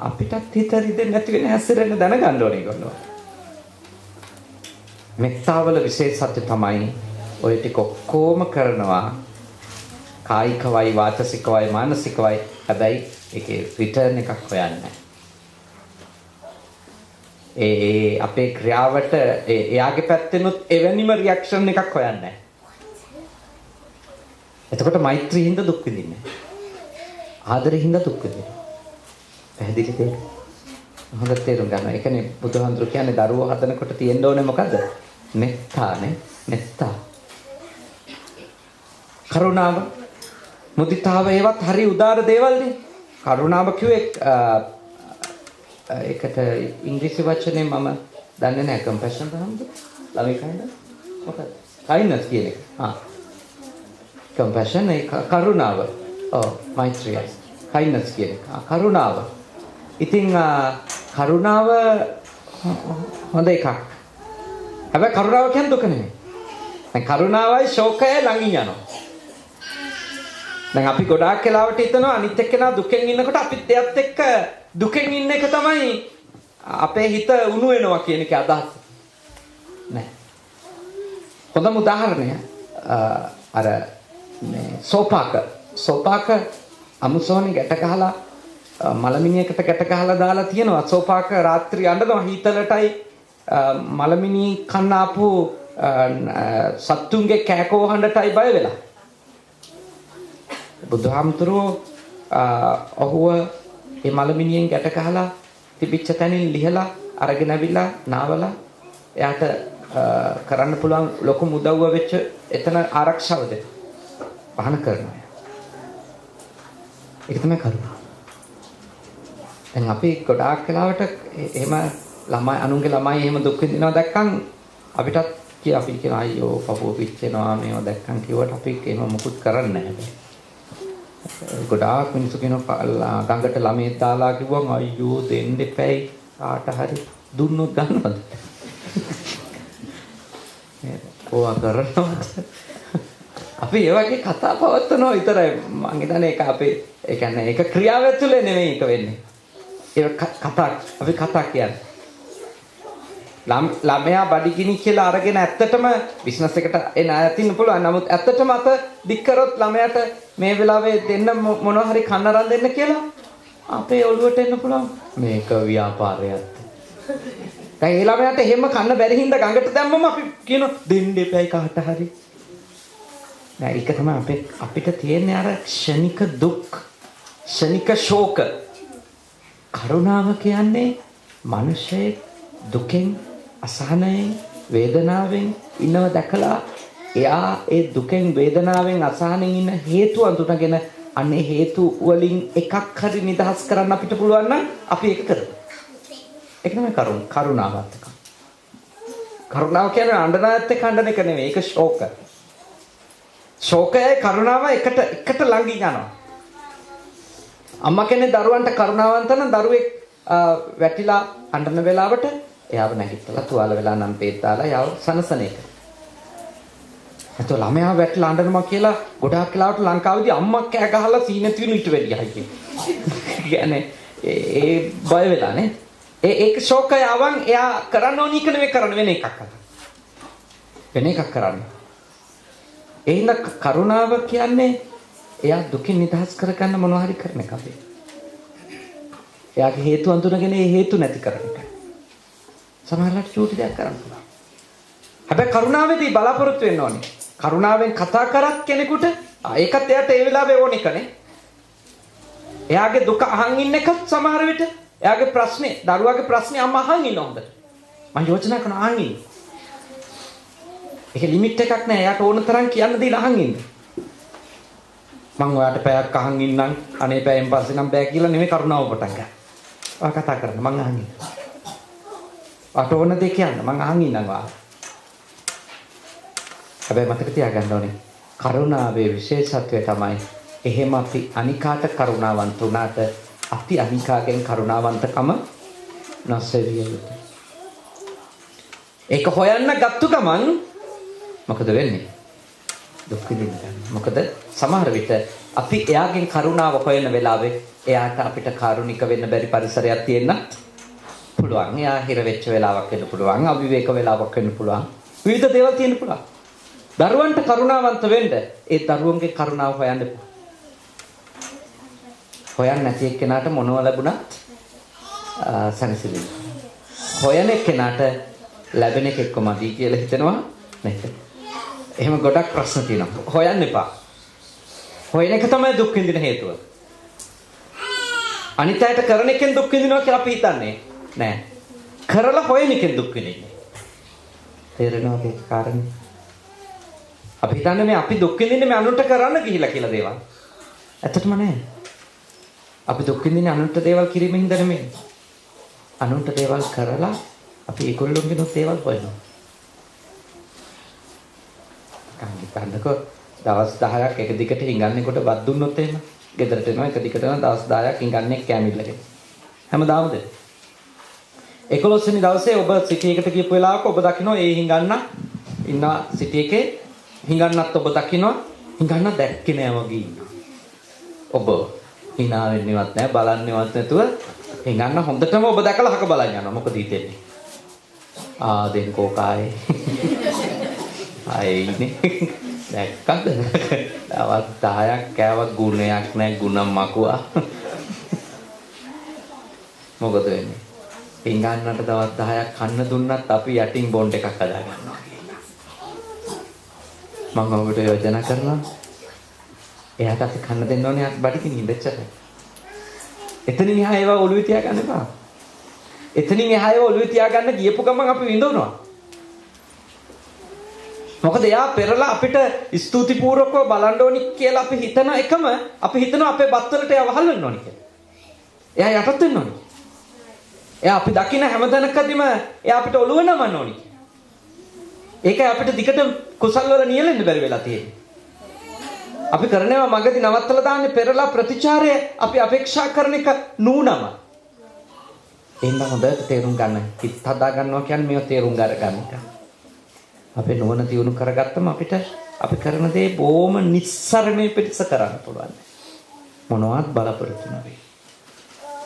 අපිටත් හිත රිදෙන්නේ නැති වෙන හැසිරෙන්න දැනගන්න ඕනේ ඒගොල්ලෝ. මෙත්තාවල විශේෂත්වය තමයි ඔය ටික ඔක්කොම කරනවා කායිකවයි වාචසිකවයි මානසිකවයි. හැබැයි ඒකේ රිටර්න් එකක් හොයන්නේ නැහැ. ඒ අපේ ක්‍රියාවට එයාගේ පැත්තෙනුත් එවැනිම රියැක්ෂන් එකක් හොයන්නේ නැහැ. එතකොට මෛත්‍රී හින්දා දුක් විඳින්නේ. ආදරේ හින්දා දුක් විඳින්නේ. පැහැදිලිද? හොඳට තේරුම් ගන්න. ඒ කියන්නේ බුදුහාමුදුරු කියන්නේ දරුවෝ හදනකොට තියෙන්න ඕනේ මොකද්ද? මෙත්තානේ. මෙත්තා. කරුණාව, මුදිතාව ඒවත් හරි උදාර දේවල්නේ. කරුණාව කිව්වේ ඒකට ඉංග්‍රීසි වචනේ මම දන්නේ නැහැ. කම්පැෂන් තමයි. ළමයි කයින්ද? මොකක්ද? කයින්ඩ්නස් කියන එක. කම්පැෂන් ඒ කරුණාව. මෛත්‍රිය. කයින්ඩ්නස් කියන එක. කරුණාව. ඉතින් කරුණාව හොඳ එකක්. හැබැයි කරුණාව කියන්නේ දුක නෙමෙයි. දැන් කරුණාවයි ශෝකයයි ළඟින් යනවා. දැන් අපි ගොඩාක් වෙලාවට හිතනවා අනිත් එක්කෙනා දුකෙන් ඉන්නකොට අපිත් එයත් එක්ක දුකෙන් ඉන්න එක තමයි අපේ හිත උණු වෙනවා කියන එක අදහස. නෑ. හොඳම උදාහරණය අර මේ සෝපාක අමුසෝනි ගැට ගහලා මලමිනියකට ගැට ගහලා දාලා තියෙනවා. සෝපාක රාත්‍රී අඬනවා හීතලටයි මලමිනී කන්න ආපු සත්තුන්ගේ කෑකෝ හඬටයි බය වෙලා. බුදුහාමුදුරුවෝ ඔහුව ඒ මලමිනියෙන් ගැට ගහලා තිබිච්ච තැනින් ලිහලා අරගෙන ඇවිල්ලා නාවලා එයාට කරන්න පුළුවන් ලොකුම උදව්ව වෙච්ච එතන ආරක්ෂාව දෙන්න. පහන කරනවා. ඒක තමයි කරුණාව. දැන් අපි ගොඩාක් වෙලාවට එහෙම ළමයි අනුන්ගේ ළමයි එහෙම දුක් විඳිනවා දැක්කම අපිටත් අපි කියන අයියෝ පපුව පිච්චෙනවා මේවා දැක්කම කිව්වට අපි එහෙම මොකුත් කරන්නේ නැහැ. ගොඩාක් මිනිස්සු කියනවා ගඟට ළමයි දාලා කිව්වම අයියෝ දෙන්න එපැයි කාට හරි දුන්නොත් ගන්නවද? ඕවා කරනවද? අපි ඒ වගේ කතා පවත්වනවා විතරයි. මං හිතන්නේ ඒක අපේ ඒ කියන්නේ ඒක ක්‍රියාව ඇතුලේ නෙමෙයි ඒක වෙන්නේ. ඒක කතා අපි කතා කියන්නේ. ළමයා බඩගිනි කියලා අරගෙන ඇත්තටම බිස්නස් එකට එන අයතින්න පුළුවන්. නමුත් ඇත්තටම අත දික් කරොත් ළමයාට මේ වෙලාවේ දෙන්න මොනවා හරි කන්න අරන් දෙන්න කියලා අපේ ඔළුවට එන්න පුළුවන්. මේක ව්‍යාපාරයක්. දැන් ඒ ළමයාට එහෙම කන්න බැරි හින්දා ගඟට දැම්මම අපි කියනවා දෙන්න එපයි කාට හරි. නෑ ඒක තමයි අපිට තියෙන්නේ අර ක්ෂණික දුක්, ක්ෂණික ශෝක. කරුණාව කියන්නේ මිනිස්සේ දුකෙන් අසහනයෙන් වේදනාවෙන් ඉන්නව දැකලා එයා ඒ දුකෙන් වේදනාවෙන් අසහනෙන් ඉන්න හේතු අඳුනගෙන අනේ හේතු වලින් එකක් හරි නිදහස් කරන්න අපිට පුළුවන් නම් අපි ඒක කරමු. ඒක තමයි කරුණාවත් එක. කරුණාව කියන්නේ අඬනාත් එක්ක අඬන එක නෙමෙයි. ඒක ශෝක. ශෝකයයි කරුණාව එකට ළඟින් යනවා. අම්මා කෙනෙක් දරුවන්ට කරුණාවන්ත නම් දරුවෙක් වැටිලා අඬන වෙලාවට එයාව නැගිටලා තුවාල වෙලා නම් පේත් දාලා යව සනසන එක. එතකොට ළමයා වැටිලා අඬනවා කියලා ගොඩාක් වෙලාවට ලංකාවේදී අම්මා කෑ ගහලා සීනති වෙන ඊට වැඩියයි කියන්නේ. ඒ බය වෙලා නේ. ඒක ශෝකය ආවන් එයා කරන්න ඕනි එක නෙවෙයි කරන්න වෙන එකක් අත. වෙන එකක් කරන්න. එහෙනම් කරුණාව කියන්නේ එයා දුකින් නිදහස් කරගන්න මොනවා හරි කරන එක අපි. එයාගේ හේතු අඳුනගෙන ඒ හේතු නැති කරන එක. සමහරවිට චූටි දෙයක් කරන්න පුළුවන්. හැබැයි කරුණාවේදී බලාපොරොත්තු වෙන්න ඕනේ. කරුණාවෙන් කතා කරත් කෙනෙකුට ඒකත් එයාට ඒ වෙලාවේ ඕන එකනේ. එයාගේ දුක අහන් ඉන්න එකත් සමහර විට එයාගේ ප්‍රශ්නේ, දරුවාගේ ප්‍රශ්නේ අම්මා අහන් ඉන්න හොඳ. මම යෝජනා කරනවා අහන් ඉන්න. ඒක ලිමිට් එකක් නෑ. එයාට ඕන තරම් කියන්න දීලා අහන් ඉන්න. මම ඔයාට පැයක් අහන් ඉන්නම්. අනේ පැයෙන් පස්සේ නම් බෑ කියලා නෙමෙයි කරුණාව පටන් ගන්න. ඔයා කතා කරන්න මං අහන් ඉන්න. අට ඕන දෙයක් කියන්න මං අහන් ඉන්නම් ඔයා. හැබැයි මතක තියාගන්න ඕනේ කරුණාවේ විශේෂත්වය තමයි එහෙම අපි අනිකාට කරුණාවන්ත වුණාට අපි අනිකාගෙන් කරුණාවන්තකම නැසෙවිය යුතුයි. ඒක හොයන්න ගත්තු ගමන් මොකද වෙන්නේ? දුක් විඳින්න. මොකද සමහර විට අපි එයාගෙන් කරුණාව හොයන වෙලාවේ එයාට අපිට කාරුණික වෙන්න බැරි පරිසරයක් තියෙන්න පුළුවන්. එයා හිර වෙච්ච වෙලාවක් වෙන්න පුළුවන්. අවිවේක වෙලාවක් වෙන්න පුළුවන්. විවිධ දේවල් තියෙන්න පුළුවන්. දරුවන්ට කරුණාවන්ත වෙන්න ඒ දරුවන්ගේ කරුණාව හොයන්න එපා. හොයන්න නැති එක්කෙනාට මොනව ලැබුණත් සනසිලි. හොයන එක්කෙනාට ලැබෙන එක එක්කමදී කියලා හිතනවා නේද? එහෙම ගොඩක් ප්‍රශ්න තියෙනවා. හොයන්න එපා. හොයන එක තමයි දුක් විඳින හේතුව. අනිත් අයට කරන එකෙන් දුක් විඳිනවා කියලා අපි හිතන්නේ නෑ. කරලා හොයන එකෙන් දුක් විඳින්නේ. තේරෙනවද ඒ කාරණේ? අපි හිතන්නේ මේ අපි දුක් විඳින්නේ මේ අනුන්ට කරන්න ගිහිලා කියලා දේවල්. ඇත්තටම නෑ. අපි දුක් විඳින්නේ අනුන්ට දේවල් කිරීමෙන් හින්දා නෙමෙයි. අනුන්ට දේවල් කරලා අපි ඒගොල්ලොන්ගෙනුත් දේවල් හොයනවා. කන්නිකන්නක දවස් 10ක් එක දිගට හිඟන්නේකොට වත් දුන්නොත් එහෙම ගෙදරට එනවා එක දිගට යන දවස් 10ක් හිඟන්නේ කැමිල්ලගෙන. හැමදාම දෙන්න. 11 වෙනි දවසේ ඔබ සිටි එකට ගියපු වෙලාවක ඔබ දකින්න ඒ හිඟන්න ඉන්න සිටි එකේ හිඟන්නත් ඔබ දකින්න හිඟන්න දැක්කේ නෑ වගේ ඉන්නවා. ඔබ hina වෙන්නේවත් නෑ බලන්නේවත් නැතුව හිඟන්න හොඳටම ඔබ දැකලා හක බලන් යනවා. මොකද හිතෙන්නේ? දෙන් කෝකායේ ආයිනේ දැක්කද? දවස් 10ක් කෑව ගුණයක් නෑ ගුණ මකුවා. මොකද වෙන්නේ? හිඟන්නට දවස් 10ක් කන්න දුන්නත් අපි යටින් බොන්ඩ් එකක් හදා ගන්නවා කියලා. මම ඔබට යෝජනා කරනවා. එයාට අපි කන්න දෙන්න ඕනේ බඩකින් ඉඳච්චට. එතනින් එහා ඒවා ඔළුවේ තියාගන්න එපා. එතනින් එහා ඒවා ඔළුවේ තියාගන්න ගියපු ගමන් අපි විඳවනවා. මොකද එයා පෙරලා අපිට ස්තුතිපූර්වකව බලන්න ඕනි කියලා අපි හිතන එකම අපි හිතනවා අපේ බත් වලට එයා වහල් වෙන්න ඕනි කියලා. එයා යටත් වෙන්න ඕනි. එයා අපි දකින්න හැමදැනකදීම එයා අපිට ඔළුව නමන්න ඕනි. ඒකයි අපිට දිගට කුසල් වල නියැලෙන්න බැරි වෙලා තියෙන්නේ. අපි කරනවා මගදී නවත්තලා දාන්නේ පෙරලා ප්‍රතිචාරය අපි අපේක්ෂා කරන එක නූනම. එහෙනම් හොඳට තේරුම් ගන්න. හිත හදා ගන්නවා කියන්නේ මේව තේරුම් ගන්න එක. අපේ නුවණ දියුණු කරගත්තම අපිට අපි කරන දේ බොහොම නිස්සරණේ පිටස කරන්න පුළුවන්. මොනවත් බලාපොරොත්තු නැවේ.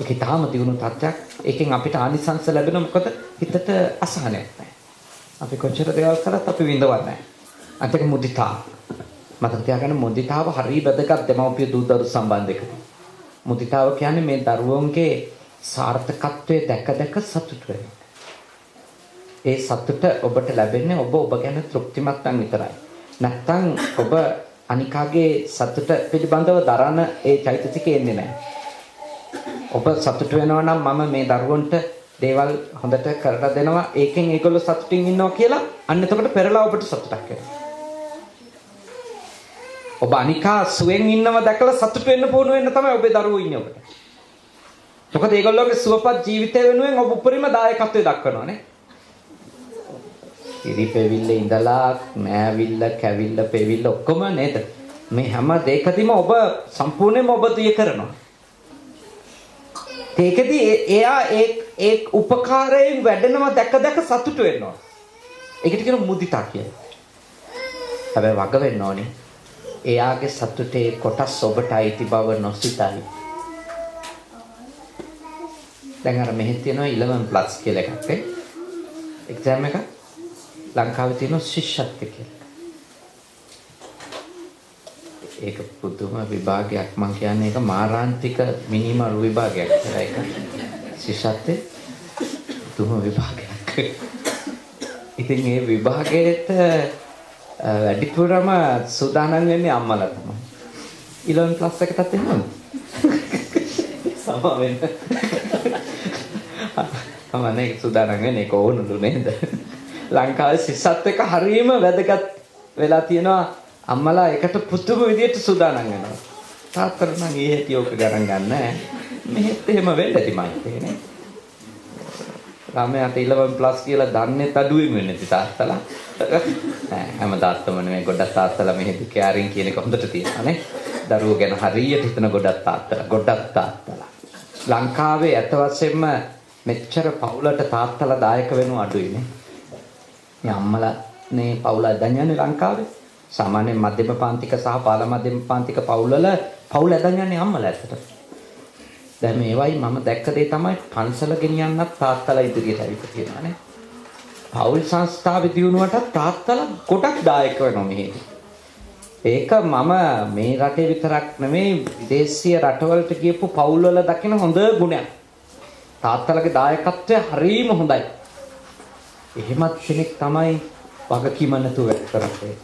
ඒක තාම දියුණු තත්ත්වයක්. ඒකෙන් අපිට ආනිසංස ලැබෙන මොකද හිතට අසහනයක් නැහැ. අපි කොච්චර දේවල් කරත් අපි විඳවන්නේ නැහැ. අන්තික මුදිතා. මතක තියාගන්න මුදිතාව හරිය වැදගත් දෙමව්පිය දූ දරු සම්බන්ධයකදී. මුදිතාව කියන්නේ මේ දරුවන්ගේ සාර්ථකත්වයේ දැක සතුට වෙන. ඒ සතුට ඔබට ලැබෙන්නේ ඔබ ගැන තෘප්තිමත් නම් විතරයි. නැත්තම් ඔබ අනිකාගේ සතුට පිළිබඳව දරන ඒ චෛතසිකේ එන්නේ නැහැ. ඔබ සතුට වෙනවා නම් මම මේ දරුවන්ට දේවල් හොඳට කරලා දෙනවා ඒකෙන් ඒගොල්ලෝ සතුටින් ඉන්නවා කියලා අන්න එතකොට පෙරලා ඔබට සතුටක් එනවා. ඔබ අනිකා සුවෙන් ඉන්නව දැකලා සතුට වෙන්න පුහුණු වෙන්න තමයි ඔබේ දරුවෝ ඉන්නේ ඔබට. මොකද ඒගොල්ලෝගේ සුවපත් ජීවිතය වෙනුවෙන් ඔබ උපරිම දායකත්වය දක්වනවා නේ. ඉරිපෙවිල්ල ඉඳලා නෑවිල්ල කැවිල්ල පෙවිල්ල ඔක්කොම නේද? මේ හැම දෙයකදීම ඔබ සම්පූර්ණයෙන්ම ඔබ දිය කරනවා. ඒකෙදී එයා ඒ උපකාරයෙන් වැඩෙනවා දැක සතුට වෙනවා. ඒකට කියන මුදිතා කියලා. හැබැයි වග වෙන්න ඕනේ. එයාගේ සතුටේ කොටස් ඔබට අයිති බව නොසිතයි. දැන් අර මෙහෙ තියෙනවා 11+ කියලා එකක් නේ. එක්සෑම් එක ලංකාවේ තියෙන ශිෂ්‍යත්ව කියලා. ඒක පුදුම විභාගයක් මම කියන්නේ ඒක මාරාන්තික මිනිමල් විභාගයක් කියලා ඒක. ශිෂ්‍යත්වයේ පුදුම විභාගයක්. ඉතින් මේ විභාගයට වැඩිපුරම සූදානම් වෙන්නේ අම්මලා තමයි. 11+ එකටත් එහෙමද? සමා වෙන්න. අම්මනේ සූදානම් වෙන්නේ ඒක ඕනුලු නේද? ලංකාවේ ශිෂ්‍යත්ව එක හරියම වැදගත් වෙලා තියෙනවා. අම්මලා එකට පුදුම විදියට සූදානම් වෙනවා. තාත්තලා නම් ඊහෙට යෝක ගණන් ගන්න නැහැ. මෙහෙත් එහෙම වෙන්න තිමයි තේනේ. ළමයාට 11+ කියලා දන්නේ අඩුවෙන් වෙන්නේ තාත්තලා. නෑ හැම තාත්තම නෙමෙයි ගොඩක් තාත්තලා මෙහෙදි කෑරින් කියන එක හොඳට තියෙනවා නේ. දරුවෝ ගැන හරියට හිතන ගොඩක් තාත්තලා. ලංකාවේ ඇත්ත වශයෙන්ම මෙච්චර පවුලට තාත්තලා දායක වෙනව අඩුයිනේ. මේ අම්මලා නේ පවුල ඇදන් යන්නේ ලංකාවේ. සාමාන්‍යයෙන් මධ්‍යම පාන්තික සහ පාල මධ්‍යම පාන්තික පවුල්වල පවුල ඇදන් යන්නේ අම්මලා ඇත්තට. දැන් මේවයි මම දැක්ක දේ තමයි පන්සල ගෙනියන්නත් තාත්තලා ඉදිරියට ඇවිත් තියෙනවානේ. පවුල් සංස්ථාවේ දියුණුවට තාත්තලා ගොඩක් දායක වෙනවා මෙහෙදි. ඒක මම මේ රටේ විතරක් නෙමෙයි විදේශීය රටවලට ගියපු පවුල්වල දකින හොඳ ගුණයක්. තාත්තලගේ දායකත්වය හරීම හොඳයි. එහෙමත් කෙනෙක් තමයි වගකීම නැතුව වැඩ කරන්නේ.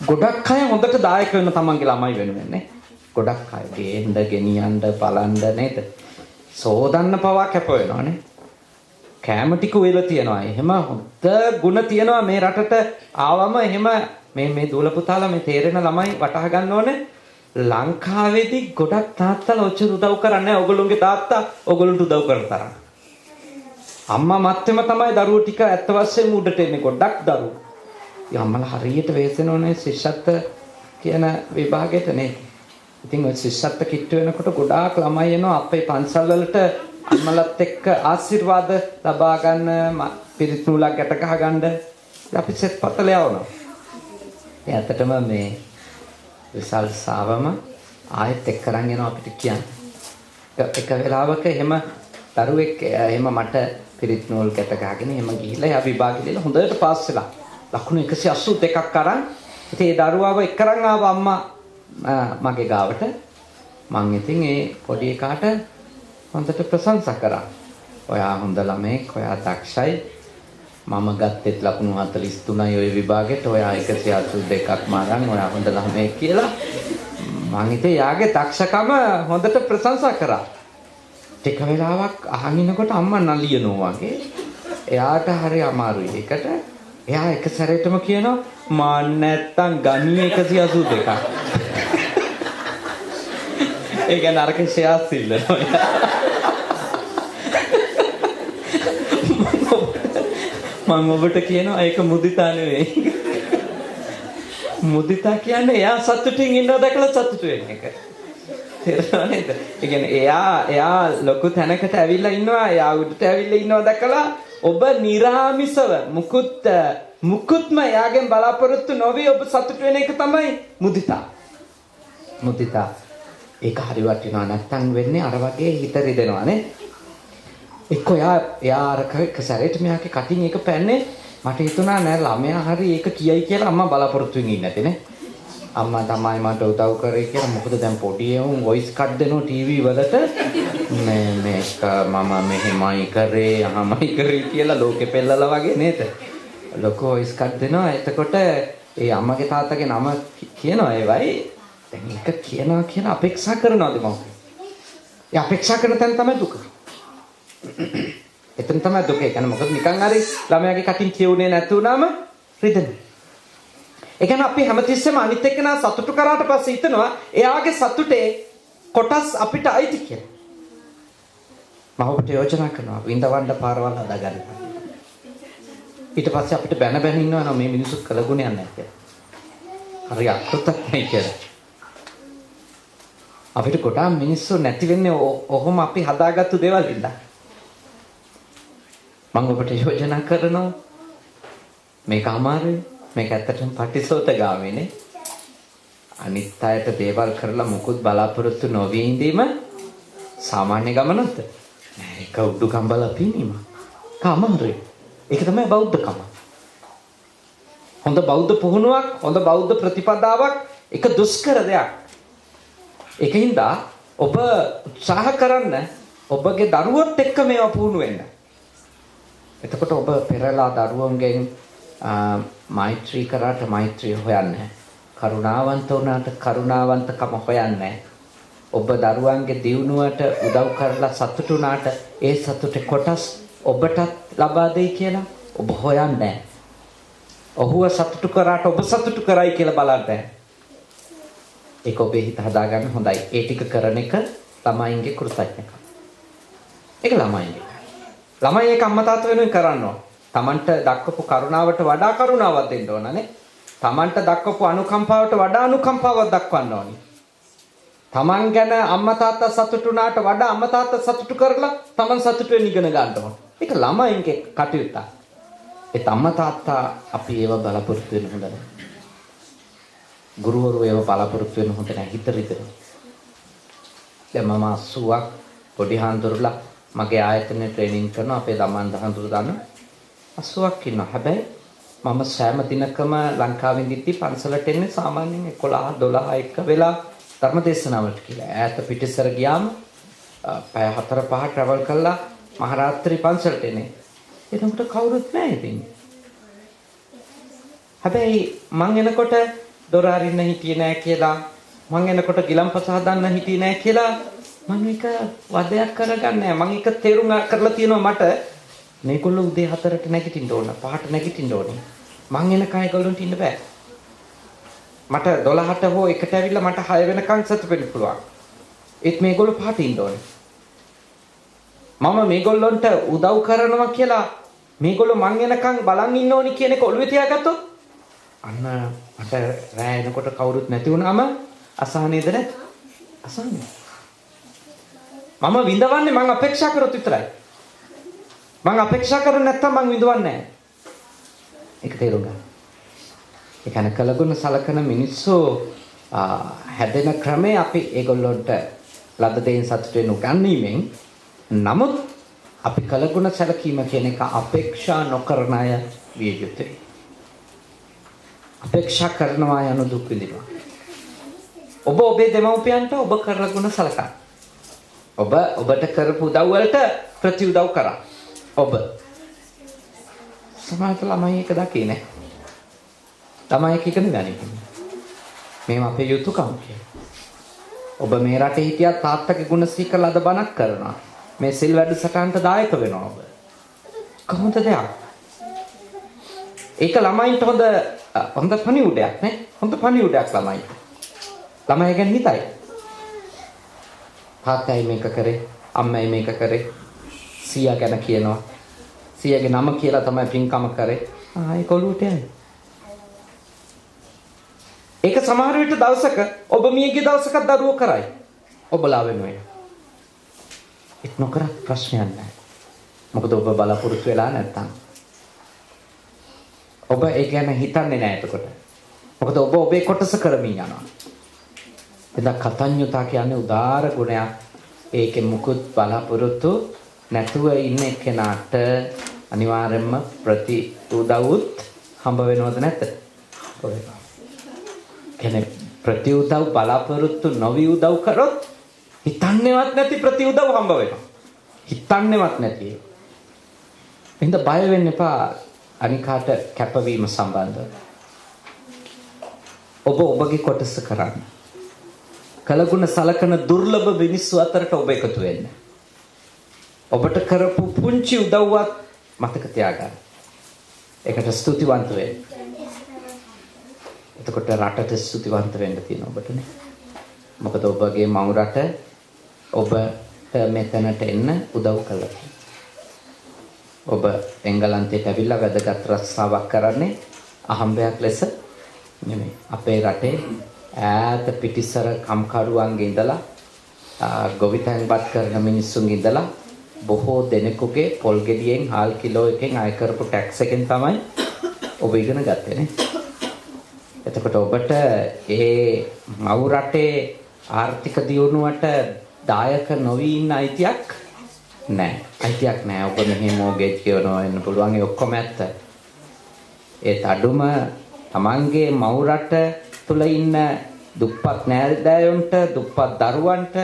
ගොඩක් අය හොඳට දායක වෙන තමන්ගේ ළමයි වෙනුවෙන් නේ. ගොඩක් අය ගේන්න ගෙනියන්න බලන්න නේද? සෝදන්න පවා කැප වෙනවානේ. කැම ටික වෙලා තියනවා. එහෙම හොඳ ගුණ තියනවා මේ රටට ආවම එහෙම මේ දූල පුතාලා මේ තේරෙන ළමයි වටහා ගන්න ඕනේ. ලංකාවේදී ගොඩක් තාත්තලා ඔච්චර උදව් කරන්නේ ඔයගොල්ලෝගේ තාත්තා ඔයගොල්ලන්ට උදව් කරන තරම්. අම්මා මත්තෙම තමයි දරුවෝ ටික ඇත්ත වශයෙන්ම උඩට එන්නේ ගොඩක් දරුවෝ. අම්මලා හරියට වෙහෙසෙනවනේ ශිෂ්‍යත්ව කියන විභාගෙට නේ. ඉතින් ඔය ශිෂ්‍යත්ව කිට්ටු වෙනකොට ගොඩාක් ළමයි එනවා අපේ පන්සල් වලට අම්මලත් එක්ක ආශිර්වාද ලබා ගන්න පිරිත් නූලක් ගැට ගහ ගන්න අපි සෙත් පතල යවනවා. ඒ ඇත්තටම මේ විසල් සාවම ආයෙත් එක්ක අරන් යනවා අපිට කියන්නේ. එක වෙලාවක එහෙම දරුවෙක් එහෙම මට පිරිත් නූල් ගැට ගහගෙන එහෙම ගිහිල්ලා එයා විභාගෙ දෙලා හොඳට පාස් වෙලා. ලකුණු 182ක් අරන් ඉතින් ඒ දරුවාව එක්කරන් ආව අම්මා මගේ ගාවට මං ඉතින් ඒ පොඩි එකාට හොඳට ප්‍රශංසා කරා. ඔයා හොඳ ළමෙක්, ඔයා දක්ෂයි. මම ගත්තෙත් ලකුණු 43යි ওই විභාගෙට. ඔයා 182ක් මාරන්. ඔයා හොඳ ළමෙක් කියලා මං ඉතින් යාගේ දක්ෂකම හොඳට ප්‍රශංසා කරා. ටික වෙලාවක් අහන් ඉනකොට අම්මා නලියනවා වගේ. එයාට හරි අමාරුයි. ඒකට එයා එක සැරේටම කියනවා මාන් නැත්තම් ගණියේ 182ක්. ඒ කියන්නේ අරක ෂෙයාස් ඉල්ලනවා. මම ඔබට කියනවා ඒක මුදිතා නෙවෙයි. මුදිතා කියන්නේ එයා සතුටින් ඉන්නව දැකලා සතුටු වෙන එක. තේරෙනව නේද? ඒ කියන්නේ එයා ලොකු තැනකට ඇවිල්ලා ඉන්නවා. එයා උඩට ඇවිල්ලා ඉන්නවා දැකලා ඔබ නිර්ආමිසව මුකුත්ම එයාගෙන් බලාපොරොත්තු නොවි ඔබ සතුට වෙන එක තමයි මුදිතා. ඒක හරි වටිනවා. නැත්තම් වෙන්නේ අර වගේ හිත රිදෙනවානේ. එක්ක එයා අර එක සැරේට මෙයාගේ කටින් එක පැන්නේ මට හිතුණා නෑ ළමයා හරි ඒක කියයි කියලා අම්මා බලාපොරොත්තු වෙන්නේ ඉන්නේ නැතේ නේ. අම්මා තමයි මට උදව් කරේ කියලා. මොකද දැන් පොඩි එවුන් වොයිස් කට් දෙනවා ටීවී වලට මේක මම මෙහෙමයි කරේ කියලා ලෝකෙ පෙන්නලා වගේ නේද? ලොකු වොයිස් කට් දෙනවා. එතකොට ඒ අම්මගේ තාත්තගේ නම කියනවා ඒවයි. දැන් ඒක කියනවා කියලා අපේක්ෂා කරනවාද මම? ඒ අපේක්ෂා කරන තැන තමයි දුක. එතන තමයි දුක. ඒ කියන්නේ මොකද නිකන් හරි ළමයාගේ කටින් කියුනේ නැතුණාම රිදෙනවා. ඒ කියන්නේ අපි හැමතිස්සෙම අනිත් එක්කෙනා සතුටු කරාට පස්සේ හිතනවා එයාගේ සතුටේ කොටස් අපිට අයිති කියලා. මම ඔබට යෝජනා කරනවා විඳවන්න පාරවල් හදාගන්න. ඊට පස්සේ අපිට බැන ඉන්නවා මේ මිනිස්සු කලගුණයක් නැහැ කියලා. හරි අකෘතඥයි කියලා. අපිට ගොඩාක් මිනිස්සු නැති වෙන්නේ ඔහොම අපි හදාගත්තු දේවල් ඉඳලා. මම ඔබට යෝජනා කරනවා මේක අමාරුයි. මේක ඇත්තටම පටිසෝතගාමීනේ. අනිත් අයට දේවල් කරලා මුකුත් බලාපොරොත්තු නොවී ඉඳීම සාමාන්‍ය ගමනක්ද? නෑ ඒක උඩුකම් බලා පිනීම. කමරුයි. ඒක තමයි බෞද්ධකම. හොඳ බෞද්ධ පුහුණුවක්, හොඳ බෞද්ධ ප්‍රතිපදාවක් එක දුෂ්කර දෙයක්. ඒකින්ද ඔබ උත්සාහ කරන්න ඔබගේ දරුවොත් එක්ක මේවා පුහුණු වෙන්න. එතකොට ඔබ පෙරලා දරුවන්ගෙන් මෛත්‍රී කරාට මෛත්‍රිය හොයන්නේ. කරුණාවන්ත වුණාට කරුණාවන්තකම හොයන්නේ. ඔබ දරුවන්ගේ දියුණුවට උදව් කරලා සතුටු වුණාට ඒ සතුටේ කොටස් ඔබටත් ලබා දෙයි කියලා ඔබ හොයන්නේ. ඔහුව සතුටු කරාට ඔබ සතුටු කරයි කියලා බලන්න. ඒක ඔබේ හිත හදාගන්න හොඳයි. ඒ ටික කරන එක ළමයින්ගේ කෘතඥකම. ඒක ළමයින්ගේ. ළමයි ඒක අම්මා තාත්තා වෙනුවෙන් කරන්න ඕන. Tamanට දක්වපු කරුණාවට වඩා කරුණාවක් දෙන්න ඕනනේ. Tamanට දක්වපු අනුකම්පාවට වඩා අනුකම්පාවක් දක්වන්න ඕනි. Taman ගැන අම්මා තාත්තා සතුටු වුණාට වඩා අම්මා තාත්තා සතුටු කරලා Taman සතුටු වෙන්න ඉගෙන ගන්න ඕන. ඒක ළමයින්ගේ කටයුත්තක්. ඒ අම්මා තාත්තා අපි ඒව බලාපොරොත්තු වෙන හොඳ නැහැ. ගුරුවරු ඒව බලාපොරොත්තු වෙන හොඳ නැහැ. හිත රිදෙන. දැන් මම 80ක් පොඩි හාමුදුරුවලා මගේ ආයතනයේ ට්‍රේනින් කරන අපේ දමන් හාමුදුරුවෝ දන්න 80ක් ඉන්නවා. හැබැයි මම සෑම දිනකම ලංකාවෙන් ඉඳි පන්සලට එන්නේ සාමාන්‍යයෙන් 11 12 එක වෙලා ධර්ම දේශනාවලට කියලා. ඈත පිටිසර ගියාම පැය 4-5 ට්‍රැවල් කළා මහරාත්‍රි පන්සලට එන්නේ. එතකොට කවුරුත් නැහැ ඉතින්. හැබැයි මං එනකොට දොර අරින්න හිටියේ නැහැ කියලා මං එනකොට ගිලම්පස හදන්න හිටියේ නැහැ කියලා මම එක වදයක් කරගන්නේ මම එක තේරුම් කරලා තියෙනවා මට මේගොල්ලෝ උදේ 4ට නැගිටින්න ඕන 5ට නැගිටින්න ඕනේ මං එනකන් ඒගොල්ලන්ට ඉන්න බෑ මට 12ට හෝ එකට ඇවිල්ලා මට 6 වෙනකන් සතු වෙන්න පුළුවන් ඒත් මේගොල්ලෝ 5ට ඉන්න ඕනේ මම මේගොල්ලන්ට උදව් කරනවා කියලා මේගොල්ලෝ මං එනකන් බලන් ඉන්න ඕනි කියන එක ඔළුවේ තියාගත්තොත් අන්න මට රෑ එනකොට කවුරුත් නැති වුණාම අසහනේද නැත් අසහනේ මම විඳවන්නේ මං අපේක්ෂා කරොත් විතරයි. මං අපේක්ෂා කරන්නේ නැත්තම් මං විඳවන්නේ නැහැ. ඒක තේරුම් ගන්න. ඒ කියන්නේ කලගුණ සලකන මිනිස්සු හැදෙන ක්‍රමේ අපි ඒගොල්ලොන්ට ලද දෙයින් සතුට වෙන උගන්වීමෙන් නමුත් අපි කලගුණ සැලකීම කියන එක අපේක්ෂා නොකරන අය විය යුතුයි. අපේක්ෂා කරනවා යන දුක් විඳිනවා. ඔබ ඔබේ දෙමව්පියන්ට ඔබ කලගුණ සලකන්න. ඔබට කරපු උදව් වලට ප්‍රති උදව් කරා. ඔබ සමහර ළමයි එක දකේ නෑ. ළමයි එක ඉගෙන ගන්න. මේව අපේ යුතුයකම් කියලා. ඔබ මේ රටේ හිටියත් තාත්තගේ ගුණ සීකලා අද බණක් කරනවා. මේ සිල් වැඩසටහනට දායක වෙනවා ඔබ. කොහොමද දෙයක්? ඒක ළමයින්ට හොඳ පණිවුඩයක් නේ. හොඳ පණිවුඩයක් ළමයින්ට. ළමයි ගැන හිතයි. තාත්තයි මේක කරේ අම්මයි මේක කරේ සීයා ගැන කියනවා සීයාගේ නම කියලා තමයි පින්කම කරේ ඒක ඔළුවට යයි ඒක සමහර විට දවසක ඔබ මියගේ දවසක දරුවෝ කරයි ඔබලා වෙනුවෙන් ඒක නොකර ප්‍රශ්නයක් නැහැ මොකද ඔබ බලාපොරොත්තු වෙලා නැත්තම් ඔබ ඒ ගැන හිතන්නේ නැහැ එතකොට මොකද ඔබ ඔබේ කොටස කරමින් යනවා එදා කතඤ්ඤතා කියන්නේ උදාර ගුණයක්. ඒකේ මුකුත් බලාපොරොත්තු නැතුව ඉන්න කෙනාට අනිවාර්යයෙන්ම ප්‍රති උදව්ත් හම්බ වෙනවද නැද්ද? ඔය. කියන්නේ ප්‍රති උදව් බලාපොරොත්තු නොවි උදව් කරොත් හිතන්නේවත් නැති ප්‍රති උදව් හම්බ වෙනවා. හිතන්නේවත් නැති. එහෙනම් බය වෙන්න එපා අනිකාට කැපවීම සම්බන්ධව. ඔබ ඔබගේ කොටස කරන්න. කලගුණ සලකන දුර්ලභ මිනිස්සු අතරට ඔබ එකතු වෙන්න. ඔබට කරපු පුංචි උදව්වක් මතක තියාගන්න. ඒකට ස්තුතිවන්ත වෙන්න. එතකොට රටට ස්තුතිවන්ත වෙන්න තියෙන ඔබටනේ. මොකද ඔබගේ මව් රට ඔබට මෙතනට එන්න උදව් කළා. ඔබ එංගලන්තයට ඇවිල්ලා වැදගත් රස්සාවක් කරන්නේ අහම්බයක් ලෙස නෙමෙයි. අපේ රටේ ඈත පිටිසර කම්කරුවන්ගේ ඉඳලා ගොවිතැන්පත් කරන මිනිස්සුන්ගේ ඉඳලා බොහෝ දෙනෙකුගේ පොල් ගෙඩියෙන් හාල් කිලෝ එකෙන් අය කරපු ටැක්ස් එකෙන් තමයි ඔබ ඉගෙන ගත්තේ නේ. එතකොට ඔබට ඒ මව් රටේ ආර්ථික දියුණුවට දායක නොවි ඉන්න අයිතියක් නැහැ. අයිතියක් නැහැ. ඔබ මෙහි මෝගේජ් කියනවා වෙන්න පුළුවන් ඒ ඔක්කොම ඇත්ත. ඒත් අඩුම තමන්ගේ මව් රට තුල ඉන්න දුප්පත් නෑදෑයන්ට දුප්පත් දරුවන්ට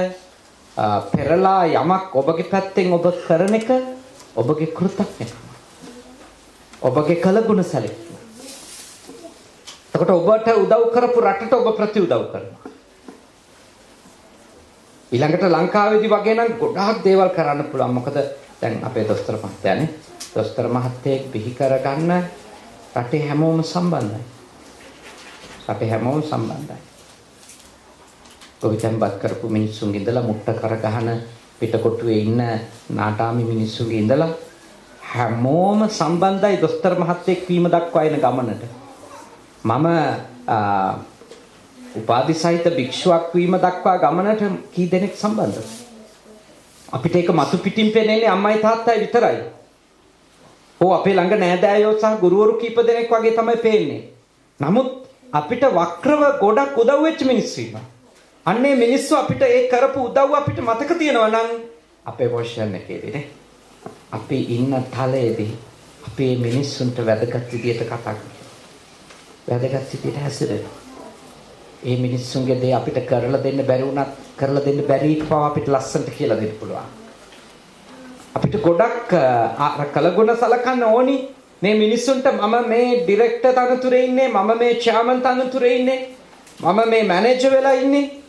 පෙරලා යමක් ඔබගේ පැත්තෙන් ඔබ කරන එක ඔබගේ කෘතඥකම. ඔබගේ කලගුණ සැලකීම. එතකොට ඔබට උදව් කරපු රටට ඔබ ප්‍රති උදව් කරනවා. ඊළඟට ලංකාවේදී වගේ නම් ගොඩාක් දේවල් කරන්න පුළුවන්. මොකද දැන් අපේ දොස්තර මහත්තයානේ දොස්තර මහත්තයෙක් බිහි කරගන්න රටේ හැමෝම සම්බන්ධයි. රටේ හැමෝම සම්බන්ධයි. ගොවිතැන්පත් කරපු මිනිස්සුන්ගේ ඉඳලා මුට්ට කර ගහන පිටකොටුවේ ඉන්න නාටාමි මිනිස්සුන්ගේ ඉඳලා හැමෝම සම්බන්ධයි දොස්තර මහත්තයෙක් වීම දක්වා එන ගමනට. මම උපාධි සහිත භික්ෂුවක් වීම දක්වා ගමනට කී දෙනෙක් සම්බන්ධද? අපිට ඒක මතු පිටින් පෙනෙන්නේ අම්මයි තාත්තයි විතරයි. අපේ ළඟ නෑදෑයෝ සහ ගුරුවරු කීප දෙනෙක් වගේ තමයි පේන්නේ. නමුත් අපිට වක්‍රව ගොඩක් උදව් වෙච්ච මිනිස්සු ඉන්නවා. අන්නේ මිනිස්සු අපිට ඒ කරපු උදව් අපිට මතක තියෙනවා නම් අපේ පොසිෂන් එකේදී නේ. අපි ඉන්න තලයේදී අපි මේ මිනිස්සුන්ට වැදගත් විදියට කතා කරනවා. වැදගත් විදියට හැසිරෙනවා. මේ මිනිස්සුන්ගේ දේ අපිට කරලා දෙන්න බැරි වුණත් කරලා දෙන්න බැරි එක පවා අපිට ලස්සනට කියලා දෙන්න පුළුවන්. අපිට ගොඩක් කලගුණ සලකන්න ඕනි. මේ මිනිස්සුන්ට මම මේ ඩිරෙක්ටර් තනතුරේ ඉන්නේ, මම මේ චෙයාමන් තනතුරේ ඉන්නේ, මම මේ මැනේජර් වෙලා ඉන්නේ.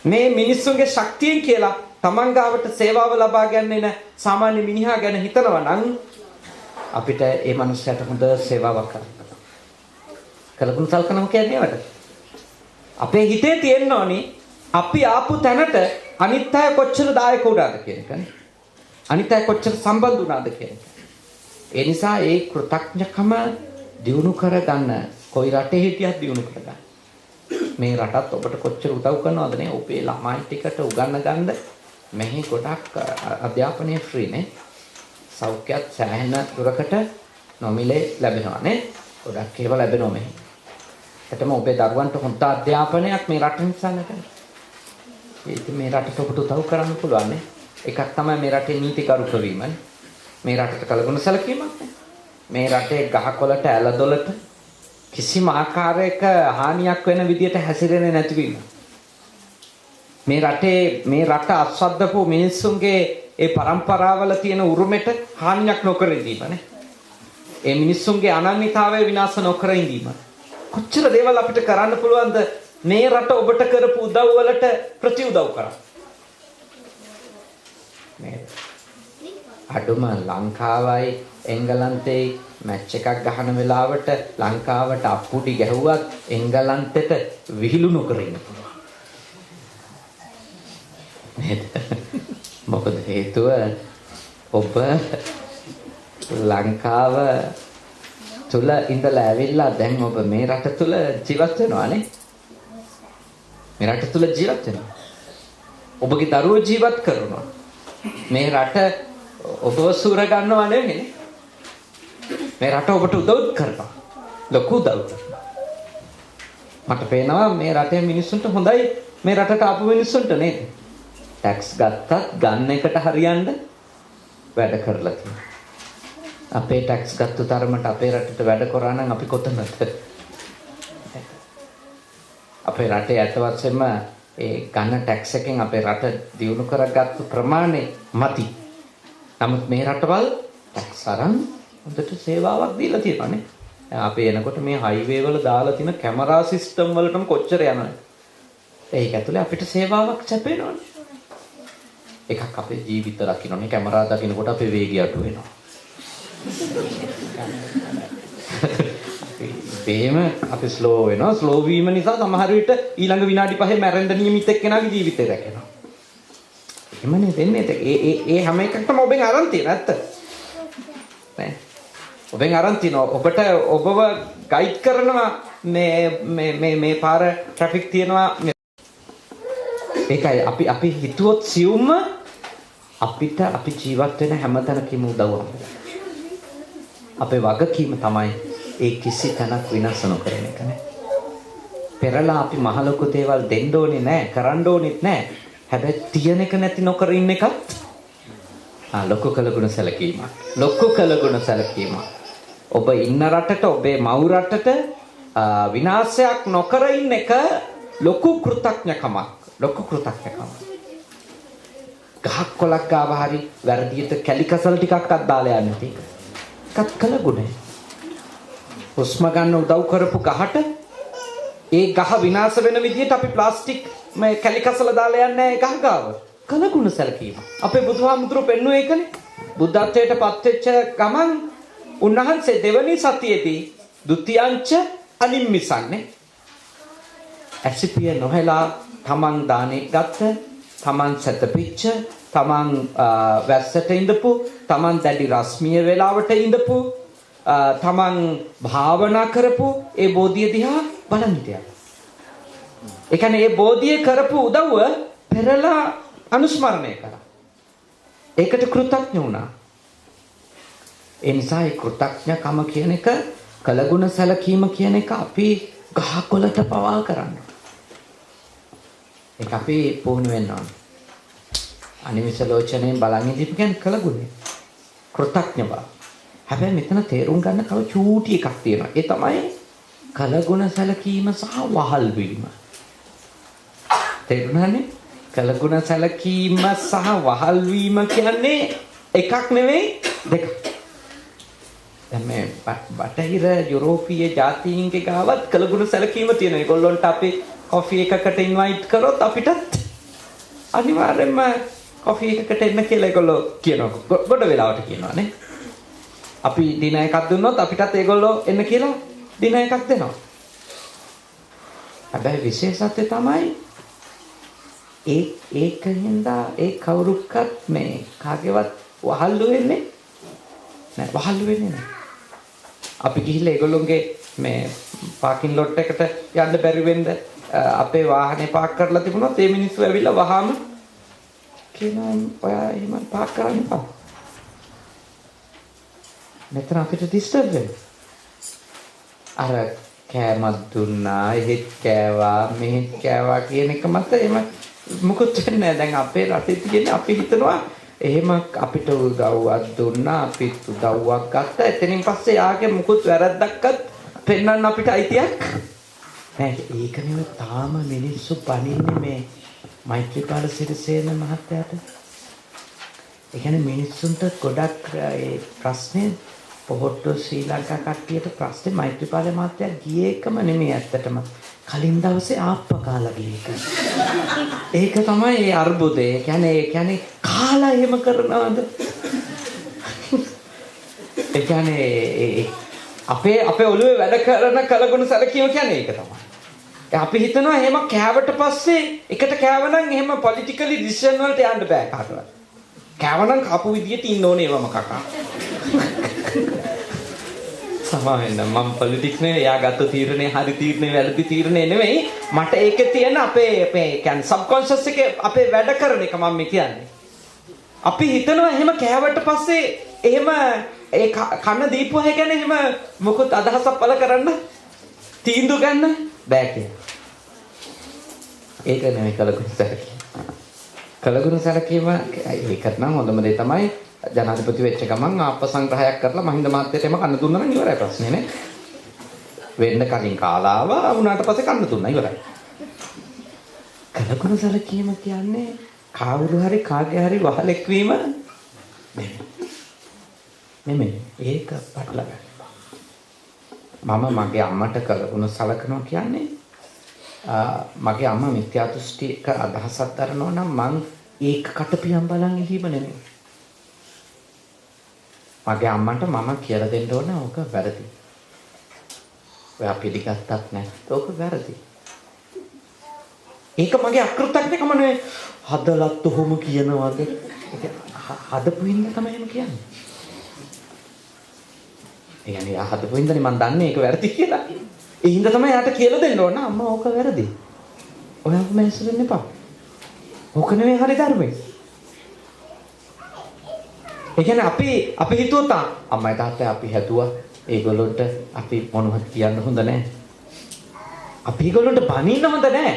මේ මිනිස්සුන්ගේ ශක්තියෙන් කියලා තමන් ගාවට සේවාව ලබා ගන්න සාමාන්‍ය මිනිහා ගැන හිතනවා නම් අපිට ඒ මනුස්සයාට හොඳ සේවාවක් කරන්න. කලගුණ සලකනවා කියන්නේ ඒවට. අපේ හිතේ තියෙන්න ඕනි අපි ආපු තැනට අනිත් අය කොච්චර දායක වුණාද කියන එක නේ. අනිත් අය කොච්චර සම්බන්ධ වුණාද කියන එක. ඒ නිසා ඒ කෘතඥකම දියුණු කරගන්න කොයි රටේ හිටියත් දියුණු කරගන්න. මේ රටත් ඔබට කොච්චර උදව් කරනවද නේ? ඔබේ ළමයි ටිකට උගන්න ගන්න මෙහි ගොඩක් අධ්‍යාපනය ෆ්‍රී නේ. සෞඛ්‍යත් සෑහෙන දුරකට නොමිලේ ලැබෙනවා නේ. ගොඩක් ඒවා ලැබෙනවා මෙහි. එතම ඔබේ දරුවන්ට හොඳ අධ්‍යාපනයක් මේ රට නිසා නැතනේ. ඒක මේ රටට ඔබට උදව් කරන්න පුළුවන් නේ. එකක් තමයි මේ රටේ නීතිගරුක වීම. මේ රටට කලගුණ සැලකීමක් නේ. මේ රටේ ගහකොළට ඇලදොලට කිසිම ආකාරයක හානියක් වෙන විදියට හැසිරෙන්නේ නැතිවීම. මේ රටේ මේ රට අස්වද්දපු මිනිස්සුන්ගේ ඒ પરම්පරාවල තියෙන උරුමෙට හානියක් නොකර ඉඳීමනේ. ඒ මිනිස්සුන්ගේ අනන්‍යතාවය විනාශ නොකර ඉඳීම. කොච්චර දේවල් අපිට කරන්න පුළුවන්ද මේ රට ඔබට කරපු උදව් වලට ප්‍රතිඋදව් කරන්න. නේද? අඩුම ලංකාවයි එංගලන්තේ මැච් එකක් ගහන වෙලාවට ලංකාවට අප්පුඩි ගැහුවත් එංගලන්තෙට විහිළු නොකර ඉන්න පුළුවන්. නේද? මොකද හේතුව ඔබ ලංකාව තුල ඉඳලා ඇවිල්ලා දැන් ඔබ මේ රට තුල ජීවත් වෙනවා නේ. මේ රට තුල ජීවත් වෙනවා. ඔබගේ දරුවෝ ජීවත් කරනවා. මේ රට ඔබව සූර ගන්නව නෙවෙයි. මේ රට ඔබට උදව් කරනවා. ලොකු උදව් කරනවා. මට පේනවා මේ රටේ මිනිස්සුන්ට හොඳයි මේ රටට ආපු මිනිස්සුන්ට නේද? ටැක්ස් ගත්තත් ගන්න එකට හරියන්න වැඩ කරලා තියෙනවා. අපේ ටැක්ස් ගත්ත තරමට අපේ රටට වැඩ කරා නම් අපි කොතනද? අපේ රටේ ඇත්ත වශයෙන්ම ඒ ගන්න ටැක්ස් එකෙන් අපේ රට දියුණු කරගත්තු ප්‍රමාණය මදි. නමුත් මේ රටවල් ටැක්ස් අරන් හොඳට සේවාවක් දීලා තියෙනවානේ. අපි එනකොට මේ හයිවේ වල දාලා තියෙන කැමරා සිස්ටම් වලටම කොච්චර යනවද? ඒක ඇතුලේ අපිට සේවාවක් ලැබෙනවනේ. එකක් අපේ ජීවිත රකින්නනේ කැමරා දකින්නකොට අපේ වේගය අඩු වෙනවා. එහෙම අපි ස්ලෝ වෙනවා. ස්ලෝ වීම නිසා සමහර විට ඊළඟ විනාඩි 5 මැරෙන්න නියමිත එක්කෙනාගේ ජීවිතය රැකෙනවා. එහෙමනේ වෙන්නේ. ඒ හැම එකක්ම ඔබෙන් අරන් තියෙන ඇත්ත. නේ? ඔබෙන් අරන් තියෙනවා. ඔබට ඔබව ගයිඩ් කරනවා මේ පාර ට්‍රැෆික් තියෙනවා. ඒකයි අපි හිතුවොත් සියුම්ම අපිට අපි ජීවත් වෙන හැමතැනකම උදව්වක්. අපේ වගකීම තමයි ඒ කිසි තැනක් විනාශ නොකරන එක නේ. පෙරලා අපි මහ ලොකු දේවල් දෙන්න ඕනේ නැහැ, කරන්න ඕනෙත් නැහැ. හැබැයි තියෙන එක නැති නොකර ඉන්න එකත් ලොකු කලගුණ සැලකීමක්. ලොකු කලගුණ සැලකීමක්. ඔබ ඉන්න රටට, ඔබේ මව් රටට විනාශයක් නොකර ඉන්න එක ලොකු කෘතඥකමක්. ලොකු කෘතඥකමක්. ගහක් කොලක් ගාව හරි වැරදියට කැලිකසල් ටිකක් අද්දාලා යන්නේ තියෙක. එකත් කලගුණයි. හුස්ම ගන්න උදව් කරපු ගහට ඒ ගහ විනාශ වෙන විදිහට අපි ප්ලාස්ටික් මේ කැලිකසල දාලා යන්නේ ගහ ගාව. කලගුණ සැලකීම. අපේ බුදුහාමුදුරුවෝ පෙන්වුවේ ඒකනේ. බුද්ධත්වයට පත් වෙච්ච ගමන් උන්වහන්සේ දෙවනි සතියේදී ဒ ුතියංච අනිම්මිසන්නේ. ඇසිපිය නොහෙලා තමන් දානේ ගත්ත, තමන් සැතපිච්ච, තමන් වැස්සට ඉඳපු තමන් දැඩි රස්මිය වෙලාවට ඉඳපු තමන් භාවනා කරපු ඒ බෝධිය දිහා බලන් හිටියා. ඒ කියන්නේ ඒ බෝධිය කරපු උදව්ව පෙරලා අනුස්මරණය කරා. ඒකට කෘතඥ වුණා. ඒ නිසා ඒ කෘතඥකම කියන එක කළගුණ සැලකීම කියන එක අපි ගහකොළට පවා කරන්න. ඒක අපි පුහුණු වෙන්න ඕන. අනිවිස ලෝචනයෙන් බලන් ඉඳිපු කියන්නේ කළගුණේ. කෘතඥ බව. හැබැයි මෙතන තේරුම් ගන්න කව චූටි එකක් තියෙනවා. ඒ තමයි කළගුණ සැලකීම සහ වහල් වීම. තේරුණානේ? කළගුණ සැලකීම සහ වහල් වීම කියන්නේ එකක් නෙවෙයි දෙකක්. දැන් මේ බටහිර යුරෝපීය ජාතීන්ගේ ගාවත් කළගුණ සැලකීම තියෙනවා. ඒගොල්ලන්ට අපි කොෆි එකකට ඉන්වයිට් කරොත් අපිටත් අනිවාර්යෙන්ම කොෆි එකකට එන්න කියලා ඒගොල්ලෝ කියනවා. ගොඩ වෙලාවට කියනවානේ. අපි දින එකක් දුන්නොත් අපිටත් ඒගොල්ලෝ එන්න කියලා දින එකක් දෙනවා. හැබැයි විශේෂත්වය තමයි ඒකින්ද ඒ කවුරුක්වත් මේ කාගේවත් වහල්ලු වෙන්නේ නෑ. වහල්ලු වෙන්නේ නෑ. අපි ගිහිල්ලා ඒගොල්ලෝගේ මේ පාකින් ලොට් එකට යන්න බැරි වෙන්න අපේ වාහනේ පාක් කරලා තිබුණොත් ඒ මිනිස්සු ඇවිල්ලා වහාම කියනවා ඔයා එහෙම පාක් කරන්න එපා. මෙතන අපිට ඩිස්ටර්බ් වෙනවා. අර කෑමක් දුන්නා, එහෙත් කෑවා, මෙහෙත් කෑවා කියන එක මත එහෙම මොකද වෙන්නේ නැහැ. දැන් අපේ රටේ තියෙන අපි හිතනවා එහෙම අපිට උදව්වක් දුන්නා, අපිත් උදව්වක් ගත්තා. එතනින් පස්සේ යාගේ මුකුත් වැරද්දක්වත් පෙන්වන්න අපිට අයිතියක් නැහැ. ඒක නෙවෙයි තාම මිනිස්සු පණින්නේ මේ මෛත්‍රීපාල සිරිසේන මහත්තයාට. ඒ කියන්නේ මිනිස්සුන්ට ගොඩක් ඒ ප්‍රශ්නේ පොහොට්ටු ශ්‍රී ලංකා කට්ටියට ප්‍රශ්නේ මෛත්‍රීපාල මහත්තයා ගියේ එකම නෙමෙයි ඇත්තටම. කලින් දවසේ ආප්පා කාලා ගිය එක. ඒක තමයි ඒ අර්බුදය. ඒ කියන්නේ කාලා එහෙම කරනවද? ඒ කියන්නේ අපේ ඔළුවේ වැඩ කරන කලගුණ සැලකීම කියන්නේ ඒක තමයි. අපි හිතනවා එහෙම කෑවට පස්සේ එකට කෑවනම් එහෙම පොලිටිකලි ඩිසිෂන් වලට යන්න බෑ කාටවත්. කෑවනම් කපු විදියට ඉන්න ඕනේ ඒවම කකා. සමාවෙන්න මම පොලිටික්ස් නේ එයා ගත්ත තීරණේ හරි තීරණේ වැරදි තීරණේ නෙවෙයි. මට ඒකේ තියෙන අපේ කියන්නේ සබ්කොන්ෂස් එකේ අපේ වැඩ කරන එක මම කියන්නේ. අපි හිතනවා එහෙම කෑවට පස්සේ එහෙම ඒ කන දීපුවා ගැන එහෙම මොකොත් අදහසක් පළ කරන්න තීන්දුව ගන්න බෑ කියලා. ඒක නෙමෙයි කලගුණ සැලකීම. කලගුණ සැලකීම ඒකට නම් හොඳම දේ තමයි ජනාධිපති වෙච්ච ගමන් ආප්ප සංග්‍රහයක් කරලා මහින්ද මහත්තයට එම කන්න දුන්නා නම් ඉවරයි ප්‍රශ්නේ නේ. වෙන්න කලින් කාලා ආවා වුණාට පස්සේ කන්න දුන්නා ඉවරයි. කලගුණ සැලකීම කියන්නේ කවුරු හරි කාගේ හරි වහලෙක් වීම නෙමෙයි. ඒක පටල ගන්න. මම මගේ අම්මට කලගුණ සලකනවා කියන්නේ මගේ අම්මා මිත්‍යා දෘෂ්ටික අදහසක් දරනවා නම් මං ඒක කටපියම් බලන් ඉඳීම නෙමෙයි. මගේ අම්මන්ට මම කියලා දෙන්න ඕන ඕක වැරදි. ඔයා පිළිගත්තත් නැත්නම් ඕක වැරදි. ඒක මගේ අකෘතඥකම නෙවෙයි. හදලත් ඔහොම කියනවාද? හදපු ඉන්න තමයි එහෙම කියන්නේ. ඒ කියන්නේ යා හදපු ඉඳනේ මම දන්නේ ඒක වැරදි කියලා. ඒ හින්දා තමයි යාට කියලා දෙන්න ඕන අම්මා ඕක වැරදි. ඔයා මේසෙ වෙන්න එපා. ඕක නෙවෙයි හරි ධර්මයේ. ඒ කියන්නේ අපි හිතුවොත් අම්මයි තාත්තයි අපි හැදුවා ඒගොල්ලොන්ට අපි මොනවද කියන්න හොඳ නැහැ. අපි ඒගොල්ලොන්ට බනින්න හොඳ නැහැ.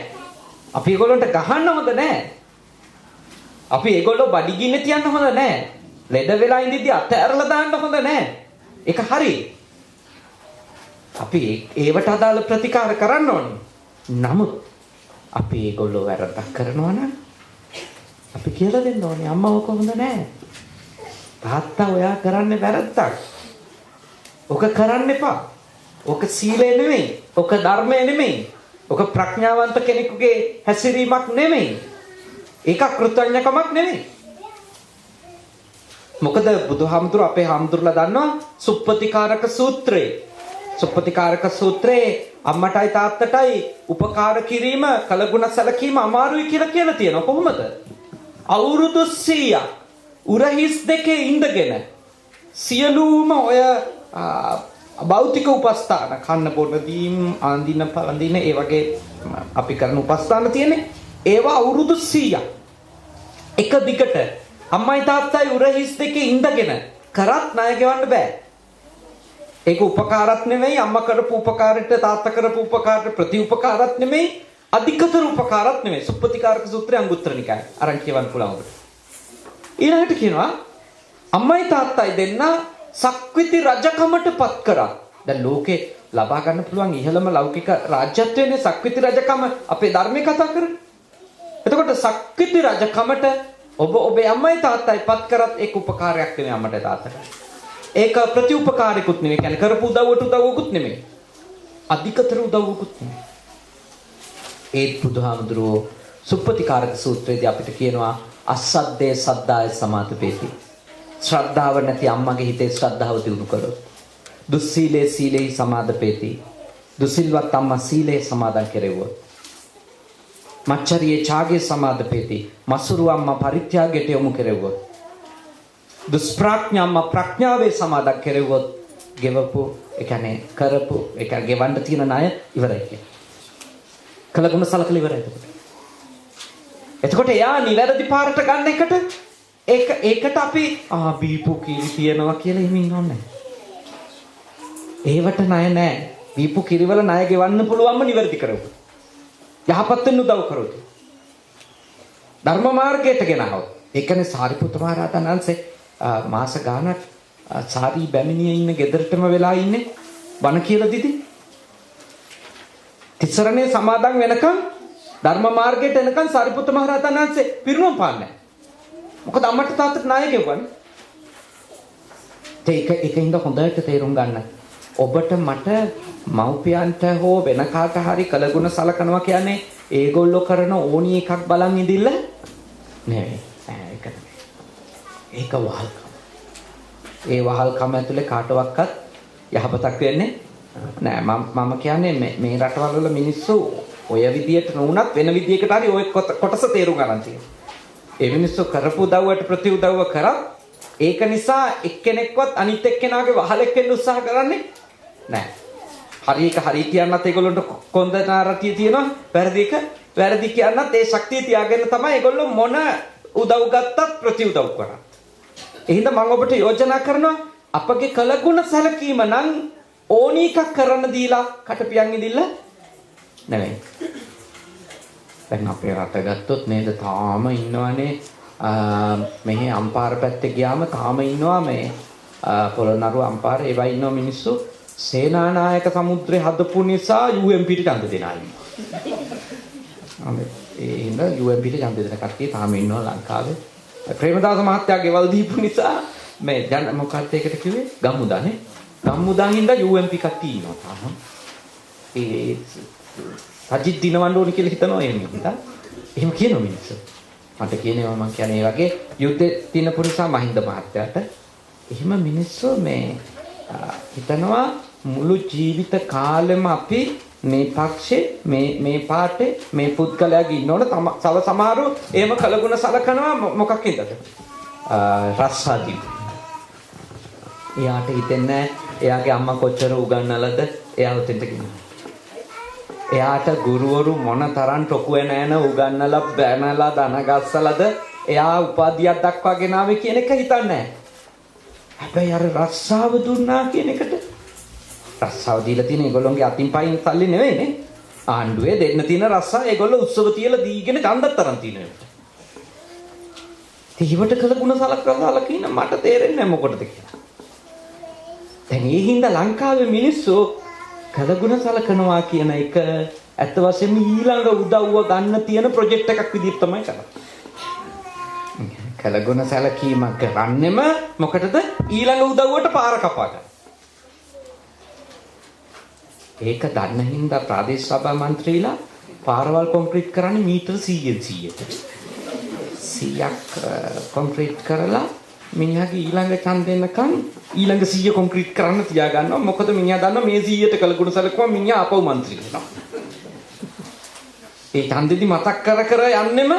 අපි ඒගොල්ලොන්ට ගහන්න හොඳ නැහැ. අපි ඒගොල්ලෝ බඩගින්න තියන්න හොඳ නැහැ. ලෙඩ වෙලා ඉඳිද්දි අතහැරලා දාන්න හොඳ නැහැ. ඒක හරි. අපි ඒවට අදාළ ප්‍රතිකාර කරන්න ඕනේ. නමුත් අපි ඒගොල්ලෝ වැරද්දක් කරනවා නම් අපි කියලා දෙන්න ඕනේ අම්මා ඔක හොඳ නැහැ. තාත්තා ඔයා කරන්නේ වැරද්දක්. ඔක කරන්න එපා. ඔක සීලය නෙමෙයි. ඔක ධර්මය නෙමෙයි. ඔක ප්‍රඥාවන්ත කෙනෙකුගේ හැසිරීමක් නෙමෙයි. ඒක කෘතඥකමක් නෙමෙයි. මොකද බුදුහාමුදුර අපේ හාමුදුරලා දන්නවා සුප්පතිකාරක සූත්‍රය. සුප්පතිකාරක සූත්‍රයේ අම්මටයි තාත්තටයි උපකාර කිරීම කලගුණ සැලකීම අමාරුයි කියලා තියෙනවා. කොහොමද? අවුරුදු 100ක් උරහිස් දෙකේ ඉඳගෙන සියලුම ඔය භෞතික උපස්ථාන කන්න බොන දීම් ආඳින පළඳින ඒ වගේ අපි කරන උපස්ථාන තියෙන්නේ ඒවා අවුරුදු 100ක් එක දිගට අම්මයි තාත්තයි උරහිස් දෙකේ ඉඳගෙන කරත් ණය ගෙවන්න බෑ. ඒක උපකාරත් නෙමෙයි අම්මා කරපු උපකාරයට තාත්තා කරපු උපකාරයට ප්‍රතිඋපකාරත් නෙමෙයි අධිකතර උපකාරත් නෙමෙයි. සුප්පතිකාරක සූත්‍රය අංගුත්තර නිකාය. අරන් කියවන්න පුළුවන් ඔබට. ඊළඟට කියනවා අම්මයි තාත්තයි දෙන්න සක්විති රජකමට පත් කරා. දැන් ලෝකේ ලබා ගන්න පුළුවන් ඉහළම ලෞකික රාජ්‍යත්වයේ සක්විති රජකම අපේ ධර්මයේ කතා කරන්නේ. එතකොට සක්විති රජකමට ඔබ ඔබේ අම්මයි තාත්තයි පත් කරත් ඒක උපකාරයක් නෙමෙයි අම්මට තාත්තට. ඒක ප්‍රතිඋපකාරිකුත් නෙමෙයි. කියන්නේ කරපු උදව්වට උදව්වකුත් නෙමෙයි. අධිකතර උදව්වකුත් නෙමෙයි. ඒ බුදුහාමුදුරුවෝ සුප්පතිකාරක සූත්‍රයේදී අපිට කියනවා අසද්දේ සද්දාය සමාතපේති. ශ්‍රද්ධාව නැති අම්මගේ හිතේ ශ්‍රද්ධාව දිනු කරොත්. දුස්සීලේ සීලේ සමාදපේති. දුසිල්වත් අම්මා සීලේ සමාදන් කෙරෙව්වොත්. මච්චරියේ ඡාගේ සමාදපේති. මසුරු අම්මා පරිත්‍යාගයට යොමු කෙරෙව්වොත්. දුෂ්ප්‍රඥාම්ම ප්‍රඥාවේ සමාදන් කෙරෙව්වොත් ගෙවපු ඒ කියන්නේ කරපු ඒක ගෙවන්න තියෙන ණය ඉවරයි කියන්නේ. කලගුණ සලකලා ඉවරයි එතකොට එයා නිවැරදි පාරට ගන්න එකට ඒකට අපි බීපු කිරි තියනවා කියලා එහෙම ඉන්නව නැහැ. ඒවට ණය නැහැ. බීපු කිරිවල ණය ගෙවන්න පුළුවන්ම නිවැරදි කරවුවා. යහපත් වෙන්න උදව් කරොත්. ධර්ම මාර්ගයට ගෙනහොත්. ඒ කියන්නේ සාරිපුත්ත මහ රහතන් වහන්සේ මාස ගානක් සාරි බැමිණියේ ඉන්න ගෙදරටම වෙලා ඉන්නේ බණ කියලා දිදි. තිසරණේ සමාදන් වෙනකන් ධර්ම මාර්ගයට එනකන් සාරිපුත්ත මහ රහතන් වහන්සේ පිරිනුවම් පාන්නේ. මොකද අම්මට තාත්තට ණය ගෙවන්නේ. ඒකින්ද හොඳට තේරුම් ගන්න. ඔබට මට මව්පියන්ට හෝ වෙන කාට හරි කළගුණ සලකනවා කියන්නේ ඒගොල්ලෝ කරන ඕනි එකක් බලන් ඉඳිල්ල නෙවෙයි. ඒක නෙවෙයි. ඒක වහල්කම. ඒ වහල්කම ඇතුලේ කාටවත් යහපතක් වෙන්නේ නෑ. මම කියන්නේ මේ රටවල් වල මිනිස්සු ඔය විදියට නුනත් වෙන විදියකට හරි ඔය කොටස තේරුම් ගන්න තියෙනවා. ඒ මිනිස්සු කරපු උදව්වට ප්‍රතිඋදව්ව කරා ඒක නිසා එක්කෙනෙක්වත් අනිත් එක්කෙනාගේ වහලෙක් වෙන්න උත්සාහ කරන්නේ නෑ. හරි එක හරි කියන්නත් ඒගොල්ලන්ට කොන්දනාරතිය තියෙනවා. වැරදි කියන්නත් ඒ ශක්තිය තියාගෙන තමයි ඒගොල්ලෝ මොන උදව් ගත්තත් ප්‍රතිඋදව් කරන්නේ. එහෙනම් මම ඔබට යෝජනා කරනවා අපගේ කලගුණ සැලකීම නම් ඕනි එකක් කරන්න දීලා කටපියන් ඉදිල්ල නෙවෙයි. දැන් අපේ රට ගත්තොත් නේද තාම ඉන්නවනේ මෙහි අම්පාර පැත්තේ ගියාම තාම ඉන්නවා මේ පොළොන්නරුව අම්පාර ඒවා ඉන්නවා මිනිස්සු සේනානායක සමුද්‍රේ හදපු නිසා UMPට ඡන්ද දෙනවා. ඒ හින්දා UMPට ඡන්ද දෙන කට්ටිය තාම ඉන්නවා ලංකාවේ. ප්‍රේමදාස මහත්තයා ගෙවල් දීපු නිසා මේ දැන් මොකක්ද ඒකට කිව්වේ ගම්මුදානේ. ගම්මුදාන් හින්දා UMP කට්ටිය ඉන්නවා තාම. ඒ සජිත් දිනවන්න ඕනි කියලා හිතනවා එහෙම හින්දා. එහෙම කියනවා මිනිස්සු. මට කියනවා මම කියන්නේ ඒ වගේ යුද්ධේ තින පුරුෂා මහින්ද මහත්තයාට එහෙම මිනිස්සු මේ හිතනවා මුළු ජීවිත කාලෙම අපි මේ පක්ෂේ මේ පාටේ මේ පුද්ගලයාගේ ඉන්නවනේ තව සමහරව එහෙම කලගුණ සලකනවා මොකක් හින්දාද රස්සාදී එයාට හිතෙන්නේ එයාගේ අම්මා කොච්චර උගන්නලද එයා උතෙන්ට කියනවා එයාට ගුරුවරු මොන තරම් ටොකුවේ නෑන උගන්නලා බැනලා දන ගස්සලාද එයා උපාධියක් දක්වා ගෙනාවේ කියන එක හිතන්නේ නැහැ. හැබැයි අර රස්සාව දුන්නා කියන එකට රස්සාව දීලා තියෙන ඒගොල්ලෝගේ අතින් පයින් සල්ලි නෙවෙයිනේ. ආණ්ඩුවේ දෙන්න තියෙන රස්සා ඒගොල්ලෝ උත්සව තියලා දීගෙන ඡන්දත් තරම් තියෙනවා. තීවට කළ ගුණ සලකලා කියන මට තේරෙන්නේ නැහැ මොකටද කියලා. දැන් ඒ හින්දා ලංකාවේ මිනිස්සු කළගුණ සලකනවා කියන එක ඇත්ත වශයෙන්ම ඊළඟ උදව්ව ගන්න තියෙන ප්‍රොජෙක්ට් එකක් විදිහට තමයි කරන්නේ. කළගුණ සැලකීම කරන්නෙම මොකටද? ඊළඟ උදව්වට පාර කපා ගන්න. ඒක දන්න හින්දා ප්‍රාදේශ සභා මන්ත්‍රීලා පාරවල් කොන්ක්‍රීට් කරන්නේ මීටර 100ට 100ක් කොන්ක්‍රීට් කරලා මිනිහාගේ ඊළඟ ඡන්දෙන්නකන් ඊළඟ 100 කොන්ක්‍රීට් කරන්න තියා ගන්නවා. මොකද මිනිහා දන්නවා මේ 100ට කළගුණ සැලකුවා මිනිහා ආපහු මන්ත්‍රී වෙනවා. ඒ ඡන්දෙදි මතක් කර යන්නෙම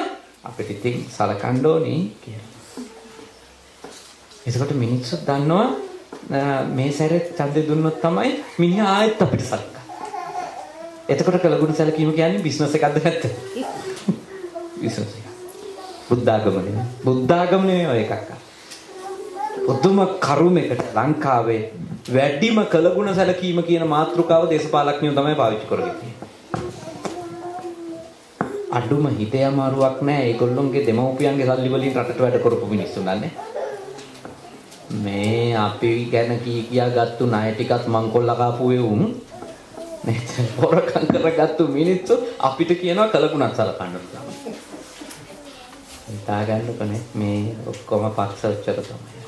අපිට ඉතින් සලකන්න ඕනේ කියලා. එතකොට මිනිස්සු දන්නවා මේ සැරේ ඡන්දේ දුන්නොත් තමයි මිනිහා ආයෙත් අපිට සලකන්නේ. එතකොට කළගුණ සැලකීම කියන්නේ බිස්නස් එකක්ද නැත්ද? බිස්නස් එක. බුද්ධාගම නෙමෙයි. බුද්ධාගම නෙමෙයි ඔය එකක්. උතුම කරුමයකට ලංකාවේ වැඩිම කළගුණ සැලකීම කියන මාතෘකාව දේශපාලඥයෝ තමයි පාවිච්චි කරගෙන තියෙන්නේ. අඩුම හිතේ අමාරුවක් නැහැ. ඒගොල්ලොන්ගේ දෙමව්පියන්ගේ සල්ලි වලින් රටට වැඩ කරපු මිනිස්සු නන්නේ. මේ අපි ගැන කියා ගත්තු ණය ටිකත් මංකොල්ල කාපු වුන් නේද? පොරකම් කරගත්තු මිනිස්සු අපිට කියනවා කළගුණක් සලකන්න ඕන. හිතා ගන්නකොනේ මේ ඔක්කොම පක්ෂවචර තමයි.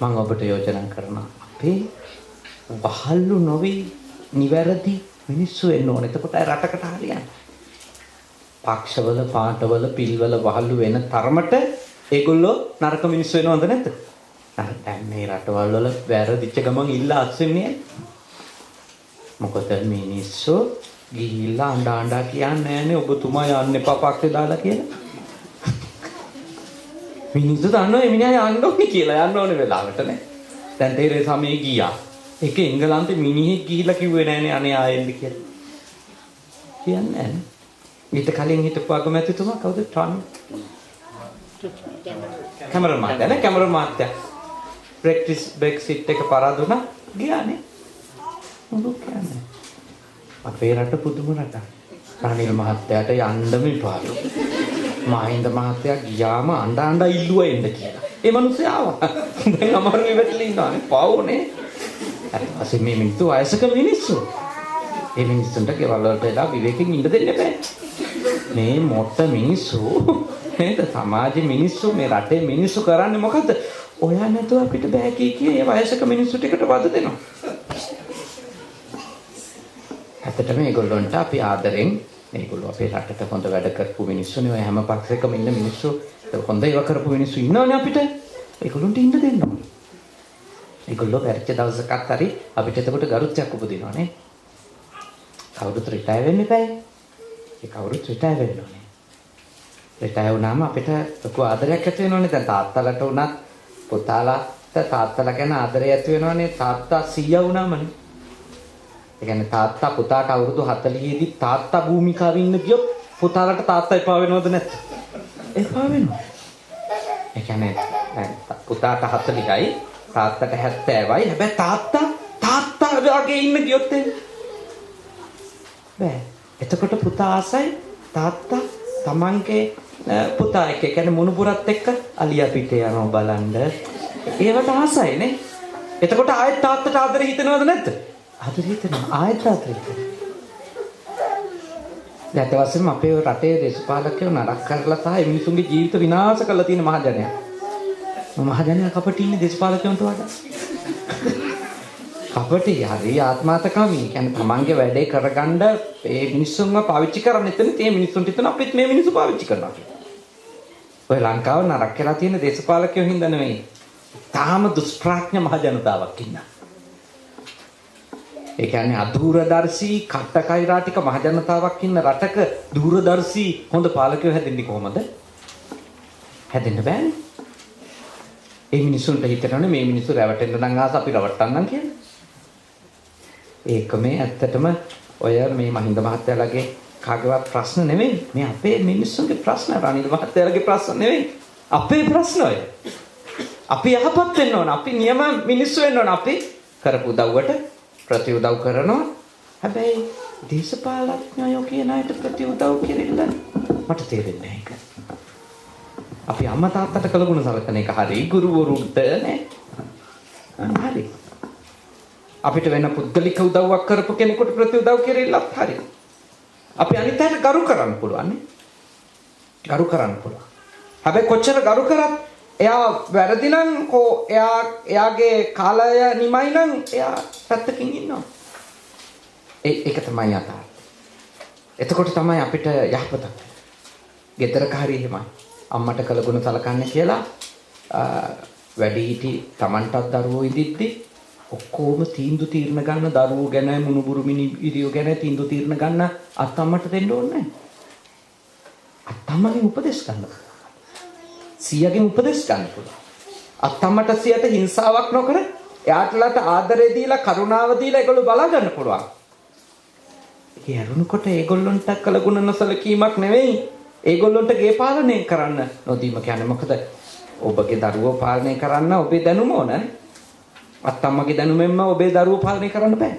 මම ඔබට යෝජනා කරනවා අපේ වහල්ලු නොවි නිවැරදි මිනිස්සු එන්න ඕනේ. එතකොට රටකට හරියන්නේ. පක්ෂවල පාටවල පිල්වල වහල්ලු වෙන තරමට ඒගොල්ලෝ නරක මිනිස්සු වෙනවද නැද්ද? දැන් මේ රටවල් වල වැරදිච්ච ගමන් ඉල්ල අස්වෙන්නේ. මොකද මිනිස්සු ගිහිල්ලා අඬා කියන්නේ නැහනේ ඔබතුමා යන්න එපා පක්ෂේ දාලා කියලා. මිනිස්සු දන්නවා මේ මිනිහා යන්න ඕනේ කියලා යන්න ඕනේ වෙලාවට නේ. දැන් තේරෙසා මේ ගියා. ඒක එංගලන්තේ මිනිහෙක් ගිහිල්ලා කිව්වේ නෑනේ අනේ ආයෙන්න කියලා. කියන්නේ නෑනේ. ඊට කලින් හිටපු අගමැතිතුමා කවුද? කැමරන් මහත්තයා නේ කැමරන් මහත්තයා. බ්‍රෙක්සිට් එක පරාදුනා ගියානේ. මොකද කියන්නේ? අපේ රට පුදුම රටක්. රනිල් මහත්තයාට යන්නම එපාලු. මහින්ද මහත්තයා ගියාම අඬ ඉල්ලුවා එන්න කියලා. ඒ මිනිස්සු ආවා. දැන් අමාරුවේ වැටලා ඉන්නවානේ. පවුනේ. හරි. අසේ මේ මිනිස්සු වයසක මිනිස්සු. මේ මිනිස්සුන්ට ගෙවල් වලට එලා විවේකයෙන් ඉන්න දෙන්න බෑ. මේ මොට්ට මිනිස්සු නේද? සමාජයේ මිනිස්සු මේ රටේ මිනිස්සු කරන්නේ මොකද්ද? ඔයා නැතුව අපිට බෑ කී ඒ වයසක මිනිස්සු ටිකට වද දෙනවා. ඇත්තටම මේගොල්ලන්ට අපි ආදරෙන් මේගොල්ලෝ අපේ රටට හොඳ වැඩ කරපු මිනිස්සුනේ. ඔය හැම පක්ෂයකම ඉන්න මිනිස්සු හොඳ ඒවා කරපු මිනිස්සු ඉන්නවනේ අපිට. ඒගොල්ලන්ට ඉන්න දෙන්න ඕනේ. ඒගොල්ලෝ පෙරච්ච දවසකට හරි අපිට එතකොට ගරුත්වයක් උපදිනවනේ. කවුරුත් රිටයර් වෙන්න එපායි. ඒ කවුරුත් රිටයර් වෙන්න ඕනේ. රිටයර් වුණාම අපිට ලොකු ආදරයක් ඇති වෙනවනේ. දැන් තාත්තලාට උනත් පුතාලාට තාත්තලා ගැන ආදරය ඇති වෙනවනේ. තාත්තා 100 වුණාමනේ. ඒ කියන්නේ තාත්තා පුතාට අවුරුදු 40 දී තාත්තා භූමිකාවේ ඉන්න ගියොත් පුතාලට තාත්තා එපා වෙනවද නැත්ද? එපා වෙනවා. ඒ කියන්නේ දැන් පුතාට 40යි තාත්තට 70යි. හැබැයි තාත්තා වගේ ඉන්න ගියොත් බෑ. එතකොට පුතා ආසයි තාත්තා තමන්ගේ පුතා එක්ක, ඒ කියන්නේ මුණුබුරත් එක්ක අලියා පිටේ යනවා බලන්න. ඒවට ආසයි නේ. එතකොට ආයෙත් තාත්තට ආදරේ හිතනවද නැද්ද? ආදරේ හිතනවා. ආයෙත් ආදරේ හිතනවා. ඊට පස්සෙම අපේ රටේ දේශපාලකයෝ නරක කරලා සහ මිනිසුන්ගේ ජීවිත විනාශ කරලා තියෙන මහජනයා. මහජනයා කපටි ඉන්නේ දේශපාලකයන්ට වඩා. කපටි හරි ආත්මාර්ථකාමී. කියන්නේ තමන්ගේ වැඩේ කරගන්න මේ මිනිස්සුන්ව පාවිච්චි කරන්න එතන මේ මිනිස්සුන්ට හිතන අපිත් මේ මිනිස්සු පාවිච්චි කරනවා කියලා. ඔය ලංකාව නරක කරලා තියෙන දේශපාලකයෝ හින්දා නෙවෙයි. තාම දුෂ්ප්‍රඥ මහ ජනතාවක් ඉන්නවා. ඒ කියන්නේ අදූරදර්ශී කට්ටකයිරාටික මහ ජනතාවක් ඉන්න රටක දූරදර්ශී හොඳ පාලකයෝ හැදෙන්නේ කොහමද? හැදෙන්න බෑනේ. ඒ මිනිස්සුන්ට හිතනනේ මේ මිනිස්සු රැවටෙන්න නම් ආස අපි රවට්ටන්නම් කියලා. ඒක මේ ඇත්තටම ඔය මේ මහින්ද මහත්තයාලගේ කාගේවත් ප්‍රශ්න නෙමෙයි. මේ අපේ මිනිස්සුන්ගේ ප්‍රශ්න. රනිල් මහත්තයාලගේ ප්‍රශ්න නෙමෙයි. අපේ ප්‍රශ්න ඔය. අපි යහපත් වෙන්න ඕන. අපි නියම මිනිස්සු වෙන්න ඕන. අපි කරපු උදව්වට ප්‍රතිඋදව් කරනවා. හැබැයි දේශපාලඥයෝ කියන අයට ප්‍රතිඋදව් කෙරෙන්න මට තේරෙන්නේ නැහැ ඒක. අපි අම්මා තාත්තට කළගුණ සලකන එක හරි, ගුරුවරුන්ට නේ. හරි. අපිට වෙන පුද්ගලික උදව්වක් කරපු කෙනෙකුට ප්‍රතිඋදව් කෙරෙන්නත් හරි. අපි අනිත් අයට ගරු කරන්න පුළුවන් නේ. ගරු කරන්න පුළුවන්. හැබැයි කොච්චර ගරු කරත් එයා වැරදි නම් එයාගේ කාලය නිමයි නම් එයා පැත්තකින් ඉන්නවා. ඒක තමයි යථාර්ථය. එතකොට තමයි අපිට යහපතක්. ගෙදරක හරි එහෙමයි. අම්මට කළගුණ සලකන්නේ කියලා වැඩිහිටි Tamanටත් දරුවෝ ඉදිද්දි ඔක්කොම තීන්දුව తీරන ගන්න දරුවෝ ගැන මුණුබුරු මිනිරියෝ ගැන තීන්දුව తీරන ගන්න අත්තම්මට දෙන්න ඕනේ නැහැ. අත්තම්මගෙන් උපදෙස් ගන්න. සියගෙන් උපදෙස් ගන්න පුළුවන්. අත්තම්මට සියට හිංසාවක් නොකර එයාටලට ආදරේ දීලා කරුණාව දීලා ඒගොල්ලෝ බලා ගන්න පුළුවන්. ඒ අරුණකොට ඒගොල්ලන්ට කළ ගුණ නොසලකීමක් නෙවෙයි. ඒගොල්ලන්ට ගේ පාලනය කරන්න නොදීම කියන්නේ මොකද? ඔබගේ දරුවෝ පාලනය කරන්න ඔබේ දැනුම ඕනනේ. අත්තම්මගේ දැනුමෙන්ම ඔබේ දරුවෝ පාලනය කරන්න බෑ.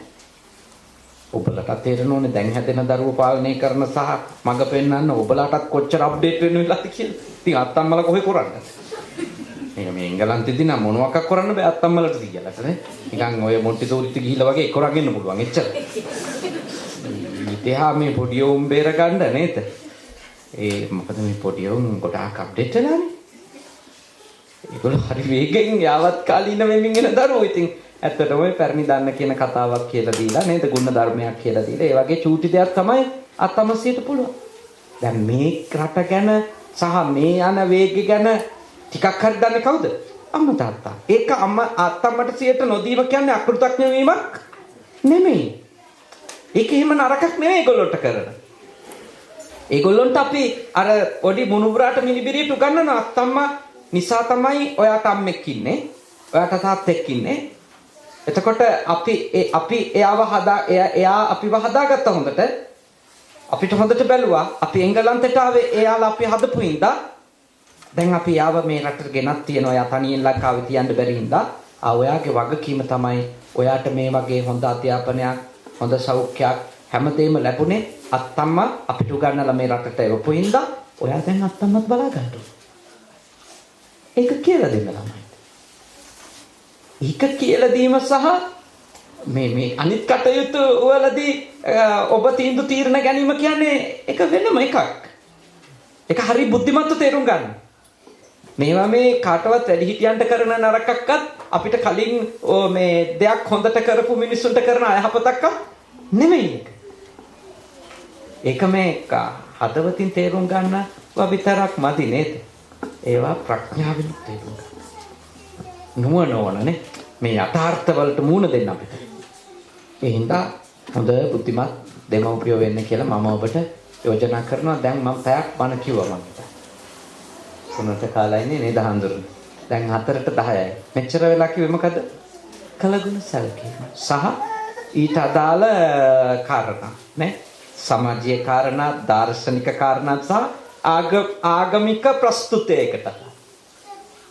ඔබලට තේරෙන්න ඕනේ දැන් හැදෙන දරුවෝ පාලනය කරන සහ මඟ පෙන්වන්න ඔබලටත් කොච්චර අප්ඩේට් වෙන්න වෙලාද කියලා. ඉතින් අත්තම්මලා කොහේ කරන්නේ? මේ එංගලන්තෙදී නම් මොනවක් කරන්න බෑ අත්තම්මලට කියලා නේ. නිකන් ඔය මොන්ටිසෝරිට ගිහිල්ලා වගේ කරන් එන්න පුළුවන් එච්චර. ඉතිහා මේ පොඩි උන් බේර ගන්න නේද? මොකද මේ පොඩි උන් ගොඩාක් අප්ඩේට් වෙලානේ. ඒගොල්ලෝ හරි වේගෙන් යාවත් කාලීන වෙමින් එන දරුවෝ. ඉතින් ඇත්තටම ඔය පැරණි දන්න කියන කතාවක් කියලා දීලා නේද? ගුණ ධර්මයක් කියලා දීලා ඒ වගේ චූටි දෙයක් තමයි අත්තමසියට පුළුවන්. දැන් මේ රට ගැන සහ මේ යන වේගය ගැන ටිකක් හරි දන්නේ කවුද? අම්මා තාත්තා. ඒක අම්මා අත්තම්මට සියට නොදීම කියන්නේ අකෘතඥ වීමක් නෙමෙයි. ඒක එහෙම නරකක් නෙමෙයි ඒගොල්ලොන්ට කරන. ඒගොල්ලොන්ට අපි අර පොඩි මුණුබුරාට මිනිබිරියට උගන්වන අත්තම්මා නිසා තමයි ඔයාට අම්මෙක් ඉන්නේ. ඔයාට තාත්තෙක් ඉන්නේ. එතකොට අපි එයා අපිව හදාගත්ත හොඳට. අපිට හොඳට බැලුවා. අපි එංගලන්තයට ආවේ එයාලා අපි හදපු හින්දා. දැන් අපි යාව මේ රටට ගෙනත් තියනවා. යා තනියෙන් ලංකාවේ තියන්න බැරි හින්දා. ඔයාගේ වගකීම තමයි ඔයාට මේ වගේ හොඳ අධ්‍යාපනයක්, හොඳ සෞඛ්‍යයක් හැමදේම ලැබුණේ අත්තම්මා අපිට උගන්වලා මේ රටට එවපු හින්දා. ඔයා දැන් අත්තම්මත් බලා ගන්න ඕනේ. ඒක කියලා දෙන්න ළමයිට. ඒක කියලා දීම සහ මේ අනිත් කටයුතු වලදී ඔබ තීරණ ගැනීම කියන්නේ ඒක වෙනම එකක්. ඒක හරි බුද්ධිමත්ව තේරුම් ගන්න. මේවා මේ කාටවත් වැඩිහිටියන්ට කරන නරකක්වත් අපිට කලින් මේ දෙයක් හොඳට කරපු මිනිස්සුන්ට කරන අයහපතක්වත් නෙමෙයි ඒක. ඒක මේ හදවතින් තේරුම් ගන්න විතරක් මදි නේද? ඒවා ප්‍රඥාවෙන් තේරුම් ගන්න. නුවණ ඕනනේ මේ යථාර්ථ වලට මුහුණ දෙන්න අපිට. ඒ හින්දා හොඳ බුද්ධිමත් දෙමව්පියෝ වෙන්න කියලා මම ඔබට යෝජනා කරනවා. දැන් මම පැයක් බණ කිව්වා මම. උනට කාලා ඉන්නේ නේද හඳුරු. දැන් 4ට 10යි. මෙච්චර වෙලා කිව්වේ මොකද? කලගුණ සැලකීම සහ ඊට අදාළ කාරණා නේ? සමාජීය කාරණා, දාර්ශනික කාරණා සහ ආගමික ප්‍රස්තුතයකට.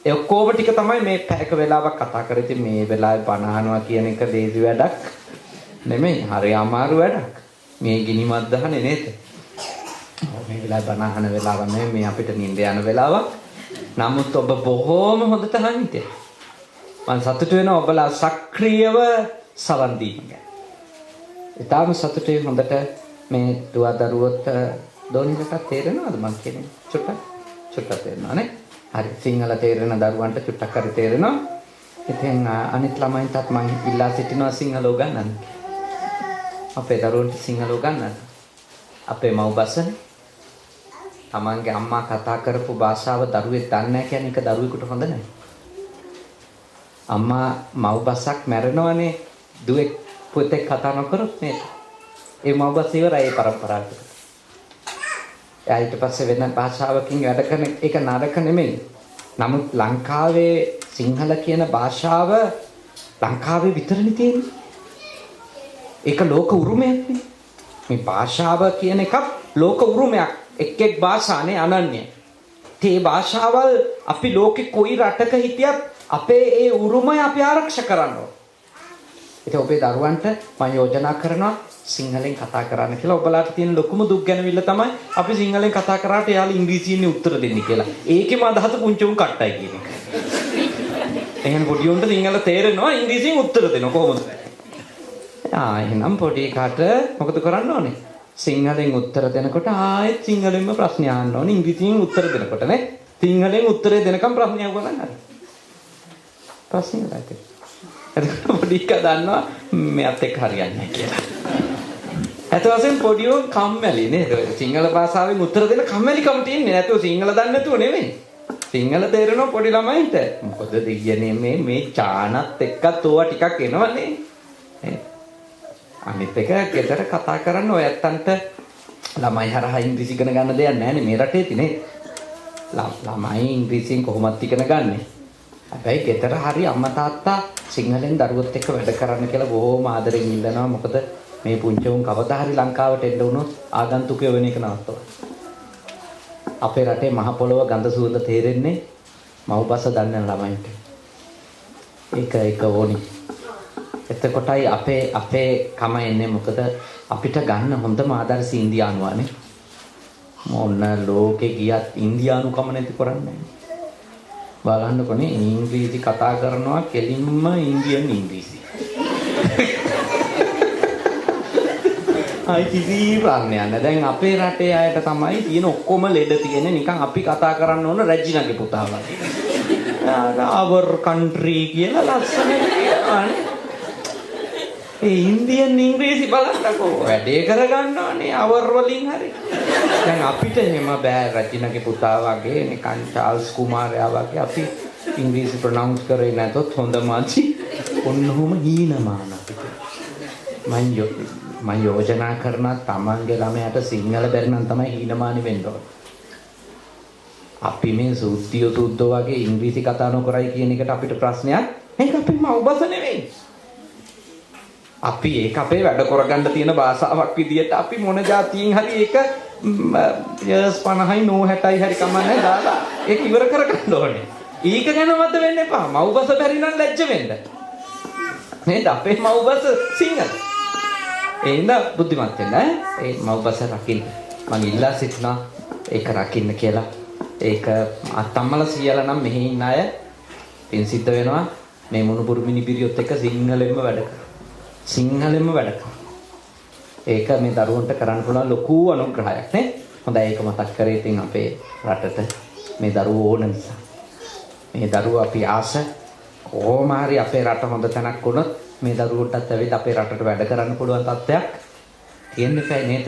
ඒ ඔක්කොම ටික තමයි මේ පැයක වෙලාවක් කතා කරේ. ඉතින් මේ වෙලාවේ බණ අහනවා කියන එක දේසි වැඩක් නෙමෙයි. හරි අමාරු වැඩක්. මේ ගිනිමත් දහනේ නේද? මේ වෙලාවේ බණ අහන වෙලාව නෙමෙයි, මේ අපිට නිින්ද යන වෙලාවක්. නමුත් ඔබ බොහෝම හොඳට අහන් හිටියා. මම සතුටු වෙනවා ඔබලා සක්‍රියව සවන් දීම ගැන. ඊටාම සතුටුයි හොඳට මේ දුව දරුවොත් දොනිකට තේරෙනවද මම කියන්නේ? චුට්ටක් තේරෙනවා නේ? හරි. සිංහල තේරෙන දරුවන්ට චුට්ටක් හරි තේරෙනවා. ඉතින් අනිත් ළමයින්ටත් මම ඉල්ලා සිටිනවා සිංහල උගන්වන්න. අපේ දරුවන්ට සිංහල උගන්වන්න. අපේ මව් බසනේ. තමන්ගේ අම්මා කතා කරපු භාෂාව දරුවෙක් දන්නේ නැහැ කියන්නේ ඒක දරුවෙකුට හොඳ නැහැ. අම්මා මව් බසක් මැරෙනවනේ දුවෙක් පුතෙක් කතා නොකරොත් නේද? ඒ මව් බස ඉවරයි ඒ පරම්පරාවට. එයා ඊට පස්සේ වෙන භාෂාවකින් වැඩ කරන එක නරක නෙමෙයි. නමුත් ලංකාවේ සිංහල කියන භාෂාව ලංකාවේ විතරනේ තියෙන්නේ. ඒක ලෝක උරුමයක් නේ. මේ භාෂාව කියන එකක් ලෝක උරුමයක්. එක් භාෂානේ අනන්‍ය. ඒ භාෂාවල් අපි ලෝකේ කොයි රටක හිටියත් අපේ ඒ උරුමය අපි ආරක්ෂා කරන්න ඕන. ඒක ඔබේ දරුවන්ට මම යෝජනා කරනවා සිංහලෙන් කතා කරන්න කියලා. ඔබලාට තියෙන ලොකුම දුක් ගැනවිල්ල තමයි අපි සිංහලෙන් කතා කරාට එයාලා ඉංග්‍රීසියෙන් උත්තර දෙන්නේ කියලා. ඒකෙම අදහස පුංචි උන් කට්ටයි කියන එක. එහෙනම් පොඩි උන්ට සිංහල තේරෙනවා ඉංග්‍රීසියෙන් උත්තර දෙනවා කොහොමද? එහෙනම් පොඩි කාට මොකද කරන්න ඕනේ? සිංහලෙන් උත්තර දෙනකොට ආයෙත් සිංහලෙන්ම ප්‍රශ්න අහන්න ඕනේ. ඉංග්‍රීසියෙන් උත්තර දෙනකොට නේ. සිංහලෙන් උත්තරේ දෙනකම් ප්‍රශ්න අහුවනම් හරි. ප්‍රශ්න නැහැ. එතකොට පොඩි කා දන්නවා මෙයත් එක්ක හරියන්නේ නැහැ කියලා. අත වශයෙන් පොඩි උන් කම්මැලි නේද? සිංහල භාෂාවෙන් උත්තර දෙන කම්මැලිකම තියෙන්නේ. නැතුව සිංහල දන්නේ නැතුව නෙමෙයි. සිංහල තේරෙනවා පොඩි ළමයින්ට. මොකද දෙයියනේ මේ චානත් එක්කත් ඕවා ටිකක් එනවනේ. අනිත් එක ගෙදර කතා කරන්න ඔය ඇත්තන්ට ළමයි හරහා ඉංග්‍රීසි ඉගෙන ගන්න දෙයක් නැහැ නේ මේ රටේ තිනේ. ළමයි ඉංග්‍රීසියෙන් කොහොමද ඉගෙන ගන්නෙ? හැබැයි ගෙදර හරි අම්මා තාත්තා සිංහලෙන් දරුවොත් එක්ක වැඩ කරන්න කියලා බොහොම ආදරෙන් ඉල්ලනවා. මොකද මේ පුංචි උන් කවදා හරි ලංකාවට එන්න වුණොත් ආගන්තුකයෝ වෙන එක නවත්තනවා. අපේ රටේ මහ පොළොව ගඳ සුවඳ තේරෙන්නේ මව්බස දන්න ළමයින්ට. ඒක ඕනි. එතකොටයි අපේ කම එන්නේ. මොකද අපිට ගන්න හොඳම ආදර්ශ ඉන්දියානුවානේ. මොන ලෝකේ ගියත් ඉන්දියානු කම නැති කරන්නේ. බලන්නකොනේ ඉංග්‍රීසි කතා කරනවා කෙලින්ම ඉන්දියන් ඉංග්‍රීසි. කිසි ප්‍රශ්නයක් නැහැ. දැන් අපේ රටේ අයට තමයි තියෙන ඔක්කොම ලෙඩ තියෙන්නේ නිකන් අපි කතා කරන්න ඕන රැජිනගේ පුතා වගේ. our country කියලා ලස්සන කියනවානේ. ඒ ඉන්දියන් ඉංග්‍රීසි බලන්නකෝ වැඩේ කරගන්නවානේ our වලින් හරි. දැන් අපිට එහෙම බෑ රැජිනගේ පුතා වගේ නිකන් චාල්ස් කුමාරයා වගේ අපි ඉංග්‍රීසි ප්‍රොනවුන්ස් කරේ නැතොත් හොඳම අචි. ඔන්නෝම හීනමාන අපිට. මම යෝජනා කරන තමන්ගේ ළමයාට සිංහල බැරි නම් තමයි හීනමානි වෙන්න ඕන. අපි මේ සුද්ධියෝ වගේ ඉංග්‍රීසි කතා නොකරයි කියන එකට අපිට ප්‍රශ්නයක්. මේක අපේ මව්බස නෙවෙයි. අපි ඒක අපේ වැඩ කරගන්න තියෙන භාෂාවක් විදියට අපි මොන જાතියෙන් හරි ඒක යස් 50යි 90යි හරි කමන්නේ දාලා ඒක ඉවර කරගන්න ඕනේ. ඊක ගැන මත වෙන්න එපා. මව්බස බැරි නම් ලැජ්ජ වෙන්න. නේද? අපේ මව්බස සිංහල. එහෙනම් බුද්ධිමත් වෙන්න ඒ මව්බස රකින්න. මම ඉල්ලා සිටිනා ඒක රකින්න කියලා. ඒක අත්තම්මලා සියලා නම් මෙහි ඉන්න අය පින් සිද්ධ වෙනවා. මේ මොනුපුරු මිනිබිරියොත් එක්ක සිංහලෙන්ම වැඩ කරනවා. සිංහලෙන්ම වැඩ කරනවා. ඒක මේ දරුවන්ට කරන්න පුළුවන් ලොකු අනුග්‍රහයක් නේ. හොඳයි ඒක මතක් කරේ ඉතින් අපේ රටට මේ දරුවෝ ඕන නිසා. මේ දරුවෝ අපි ආස කොහොම හරි අපේ රට හොඳ තැනක් වුණොත් මේ දරුවන්ටත් ඇවිත් අපේ රටට වැඩ කරන්න පුළුවන් තත්ත්වයක් තියෙන්න එපා නේද?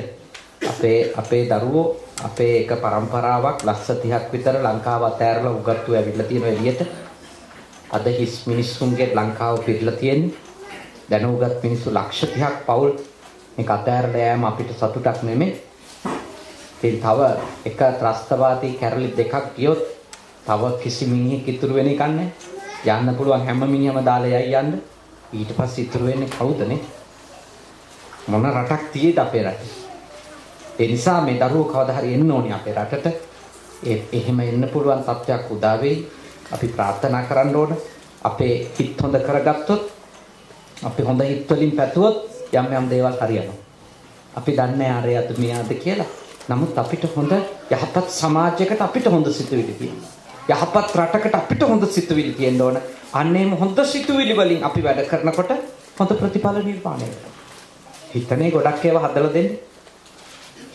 අපේ දරුවෝ අපේ එක પરම්පරාවක් ලක්ෂ 30ක් විතර ලංකාව අතෑරලා උගත්තු ඇවිල්ලා තියෙන එළියට. අද හිස් මිනිස්සුන්ගේ ලංකාව පිරලා තියෙන්නේ. දැන උගත් මිනිස්සු ලක්ෂ 30ක් පවුල් මේක අතෑරලා යෑම අපිට සතුටක් නෙමෙයි. ඉතින් තව එක ත්‍රස්තවාදී කැරලි දෙකක් ගියොත් තව කිසි මිනිහෙක් ඉතුරු වෙන්නේ නැහැ. යන්න පුළුවන් හැම මිනිහම දාලා යයි යන්න. ඊට පස්සේ ඉතුරු වෙන්නේ කවුදනේ? මොන රටක් තියෙද අපේ රටේ? ඒ නිසා මේ දරුවෝ කවදා හරි එන්න ඕනේ අපේ රටට. එහෙම එන්න පුළුවන් තත්ත්වයක් උදා වෙයි. අපි ප්‍රාර්ථනා කරන්න ඕන. අපේ හිත හොඳ කරගත්තොත් අපි හොඳ හිත වලින් පැතුවොත් යම් දේවල් හරියනවා. අපි දන්නේ ආරයද මෙයාද කියලා. නමුත් අපිට හොඳ යහපත් සමාජයකට අපිට හොඳ සිතුවිලි තියෙනවා. යහපත් රටකට අපිට හොඳ සිතුවිලි තියෙන්න ඕන. අන්නේම හොඳ සිතුවිලි වලින් අපි වැඩ කරනකොට හොඳ ප්‍රතිඵල නිර්මාණය වෙනවා. හිතනේ ගොඩක් ඒවා හදලා දෙන්නේ.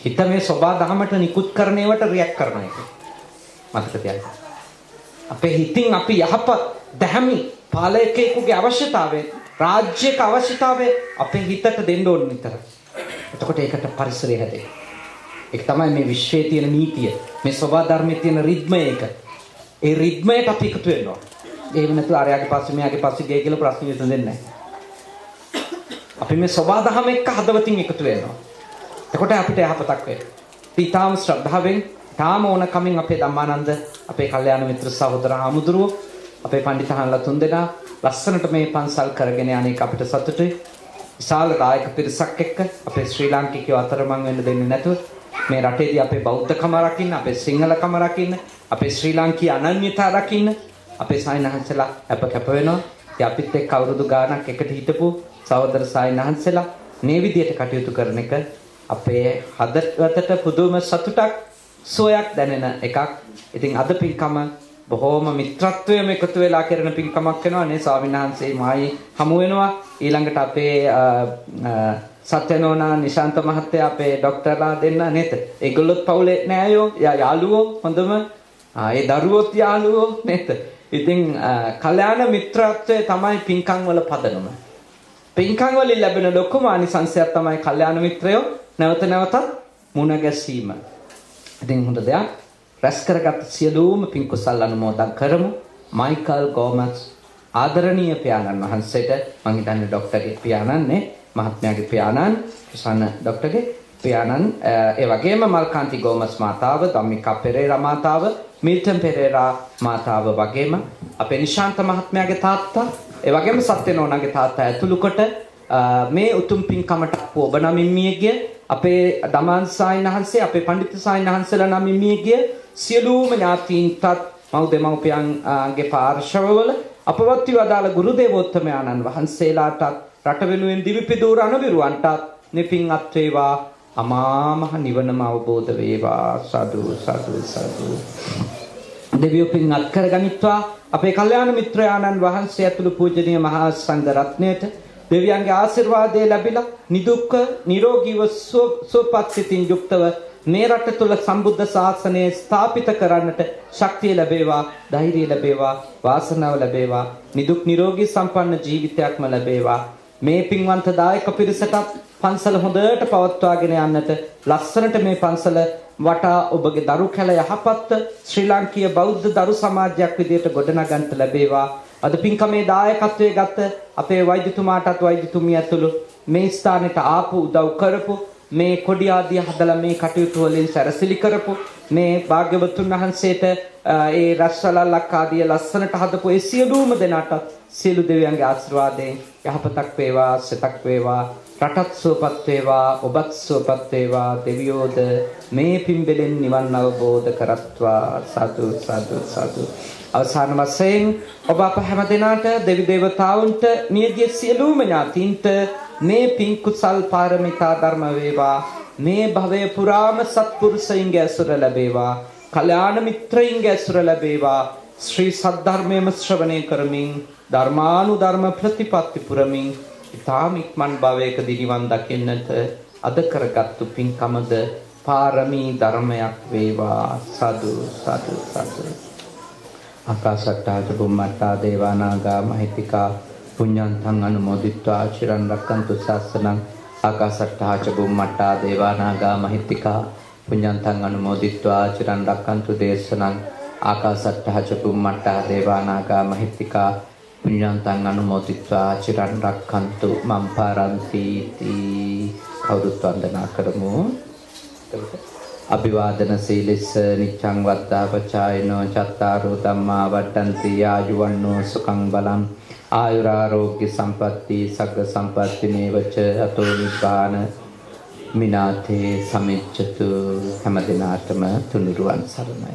හිත මේ සබා දහමට නිකුත් කරන ඒවට රියැක්ට් කරන එක. මතක තියාගන්න. අපේ හිතින් අපි යහපත් දැහැමි පාලකයෙකුගේ අවශ්‍යතාවය, රාජ්‍යයක අවශ්‍යතාවය අපේ හිතට දෙන්න ඕන නිතර. එතකොට ඒකට පරිසරය හැදේ. ඒක තමයි මේ විශ්වයේ තියෙන නීතිය. මේ සබා ධර්මයේ තියෙන රිද්මය එක. ඒ රිද්මයට අපි එකතු වෙනවා. එහෙම නැතුව ආරයාගේ පස්සේ මෙයාගේ පස්සේ ගිය කියලා ප්‍රශ්න විසඳෙන්නේ නැහැ. අපි මේ සබා දහම එක්ක හදවතින් එකතු වෙනවා. එතකොට අපිට යහපතක් වෙනවා. ඊටාම ශ්‍රද්ධාවෙන්, ඊටාම ඕන කමින් අපේ ධම්මානන්ද, අපේ කල්යාණ මිත්‍ර සහෝදර හාමුදුරුවෝ, අපේ පඬිතුහන්ලා තුන්දෙනා ලස්සනට මේ පන්සල් කරගෙන යන්නේක අපිට සතුටුයි. විශාල දායක පිරිසක් එක්ක අපේ ශ්‍රී ලාංකිකයෝ අතරමං වෙන්න දෙන්නේ නැතුව මේ රටේදී අපේ බෞද්ධකම රකින්න, අපේ සිංහලකම රකින්න, අපේ ශ්‍රී ලාංකීය අනන්‍යතාව රකින්න අපේ සායනහන්සලා අප කැප වෙනවා. ඉතින් අපිත් එක්ක අවුරුදු ගාණක් එකට හිටපු සහෝදර සායනහන්සලා මේ විදියට කටයුතු කරන එක අපේ හදවතට පුදුම සතුටක්, සෝයක් දැනෙන එකක්. ඉතින් අද පින්කම බොහෝම මිත්‍රත්වයෙන් එකතු වෙලා කරන පින්කමක් වෙනවා නේ. ස්වාමීන් වහන්සේ මායි හමු වෙනවා. ඊළඟට අපේ සත්‍යනෝනා නිශාන්ත මහත්තයා අපේ ડોක්ටර්ලා දෙන්න නේද? ඒගොල්ලොත් පවුලේ නෑයෝ, යාළුවෝ හොඳම. ඒ දරුවොත් යාළුවෝ නේද? ඉතින් කල්යාණ මිත්‍රත්වය තමයි පින්කම් වල පදනම. පින්කම් වලින් ලැබෙන ලොකුම ආනිසංසයක් තමයි කල්යාණ මිත්‍රයෝ නැවත නැවතත් මුණ ගැසීම. ඉතින් හොඳ දෙයක්. රැස් කරගත් සියලුම පින් කුසල් අනුමෝදන් කරමු. මයිකල් ගෝමස් ආදරණීය පියාණන් වහන්සේට, මම හිතන්නේ ડોක්ටර්ගේ පියාණන්නේ, මහත්මයාගේ පියාණන්, ප්‍රසන්න ડોක්ටර්ගේ පියාණන්, ඒ වගේම මල්කාන්ති ගෝමස් මාතාව, ධම්මිකා පෙරේරා මාතාව, මිල්ටන් පෙරේරා මාතාව වගේම අපේ නිශාන්ත මහත්මයාගේ තාත්තා ඒ වගේම සත්‍ය නෝනාගේ තාත්තා ඇතුළු කොට මේ උතුම් පින්කමට ඔබ නමින් මිය ගිය අපේ දමාන් සායිනහන්සේ අපේ පඬිතු සායිනහන්සේලා නමින් මිය ගිය සියලුම ඥාතීන්ටත් මව් දෙමව්පියන්ගේ පාර්ශවවල අපවත් වූ අදාළ ගුරු දේවෝත්තමයන්න් වහන්සේලාටත් රට වෙනුවෙන් දිවිපිදූ රණවිරුවන්ටත් නිපින්වත් වේවා අමා මහ නිවනම අවබෝධ වේවා සාදු සාදු සාදු දෙවියෝ පින්වත් කරගනිත්වා අපේ කල්යාණ මිත්‍රයාණන් වහන්සේ ඇතුළු පූජනීය මහා සංඝ රත්නයට දෙවියන්ගේ ආශිර්වාදය ලැබිලා නිදුක්ක නිරෝගීව සුවපත් සිතින් යුක්තව මේ රට තුල සම්බුද්ධ ශාසනය ස්ථාපිත කරන්නට ශක්තිය ලැබේවා ධෛර්යය ලැබේවා වාසනාව ලැබේවා නිදුක් නිරෝගී සම්පන්න ජීවිතයක්ම ලැබේවා මේ පින්වන්ත දායක පිරිසට පන්සල හොඳට පවත්වාගෙන යන්නට ලස්සනට මේ පන්සල වටා ඔබගේ දරු කැල යහපත් ශ්‍රී ලාංකීය බෞද්ධ දරු සමාජයක් විදියට ගොඩනගන්නට ලැබේවා අද පින්කමේ දායකත්වයේ ගත අපේ වෛද්‍යතුමාටත් වෛද්‍යතුමිය ඇතුළු මේ ස්ථානෙට ආපු උදව් කරපු මේ කොඩි ආදිය හදලා මේ කටයුතු වලින් සැරසිලි කරපු මේ භාග්‍යවතුන් වහන්සේට ඒ රස්වලල්ලක් ආදිය ලස්සනට හදපු ඒ සියලුම දෙනාට සියලු දෙවියන්ගේ ආශිර්වාදයෙන් යහපතක් වේවා සිතක් වේවා රටත් සුවපත් වේවා ඔබත් සුවපත් වේවා දෙවියෝද මේ පින්බෙලෙන් නිවන් අවබෝධ කරත්වා සාදු සාදු සාදු අවසාන වශයෙන් ඔබ අප හැම දිනාට දෙවි දේවතාවුන්ට මියගිය සියලුම ඥාතීන්ට මේ පින් කුසල් පාරමිතා ධර්ම වේවා මේ භවයේ පුරාම සත්පුරුෂයින්ගේ ඇසුර ලැබේවා කල්යාණ මිත්‍රයින්ගේ ඇසුර ලැබේවා ශ්‍රී සද්ධර්මයේම ශ්‍රවණය කරමින් ධර්මානුධර්ම ප්‍රතිපත්ති පුරමින් ඊ타ම ඉක්මන් භවයකදී නිවන් දකින්නට අද කරගත්තු පින්කමද පාරමී ධර්මයක් වේවා සාදු සාදු සාදු ආකාශට්ටා චුම්මට්ටා දේවානාගා මහිත්‍තිකා පුඤ්ඤන්තං අනුමෝදිත්වා චිරන් රක්칸තු ශාසනං ආකාශට්ටා චුම්මට්ටා දේවානාගා මහිත්‍තිකා පුඤ්ඤන්තං අනුමෝදිත්වා චිරන් රක්칸තු දේශනං ආකාශට්ටා චුම්මට්ටා දේවානාගා මහිත්‍තිකා පුඤ්ඤන්තං අනුමෝදිත්වා චිරන් රක්칸තු මම් පාරන්ති තී කවුරුත් වන්දනා කරමු අභිවාදන සීලස්ස නිච්ඡං වත්තාපචායනෝ චත්තාරෝ ධම්මා වඩ්ඩන්ති ආයුවන්නෝ සුඛං බලං ආයුරාෝග්‍ය සම්පatti සග්ග සම්පatti මේවච අතෝ නිබ්බාන මිනාතේ සමිච්ඡතු හැම දිනාටම තුනුරුවන් සරණයි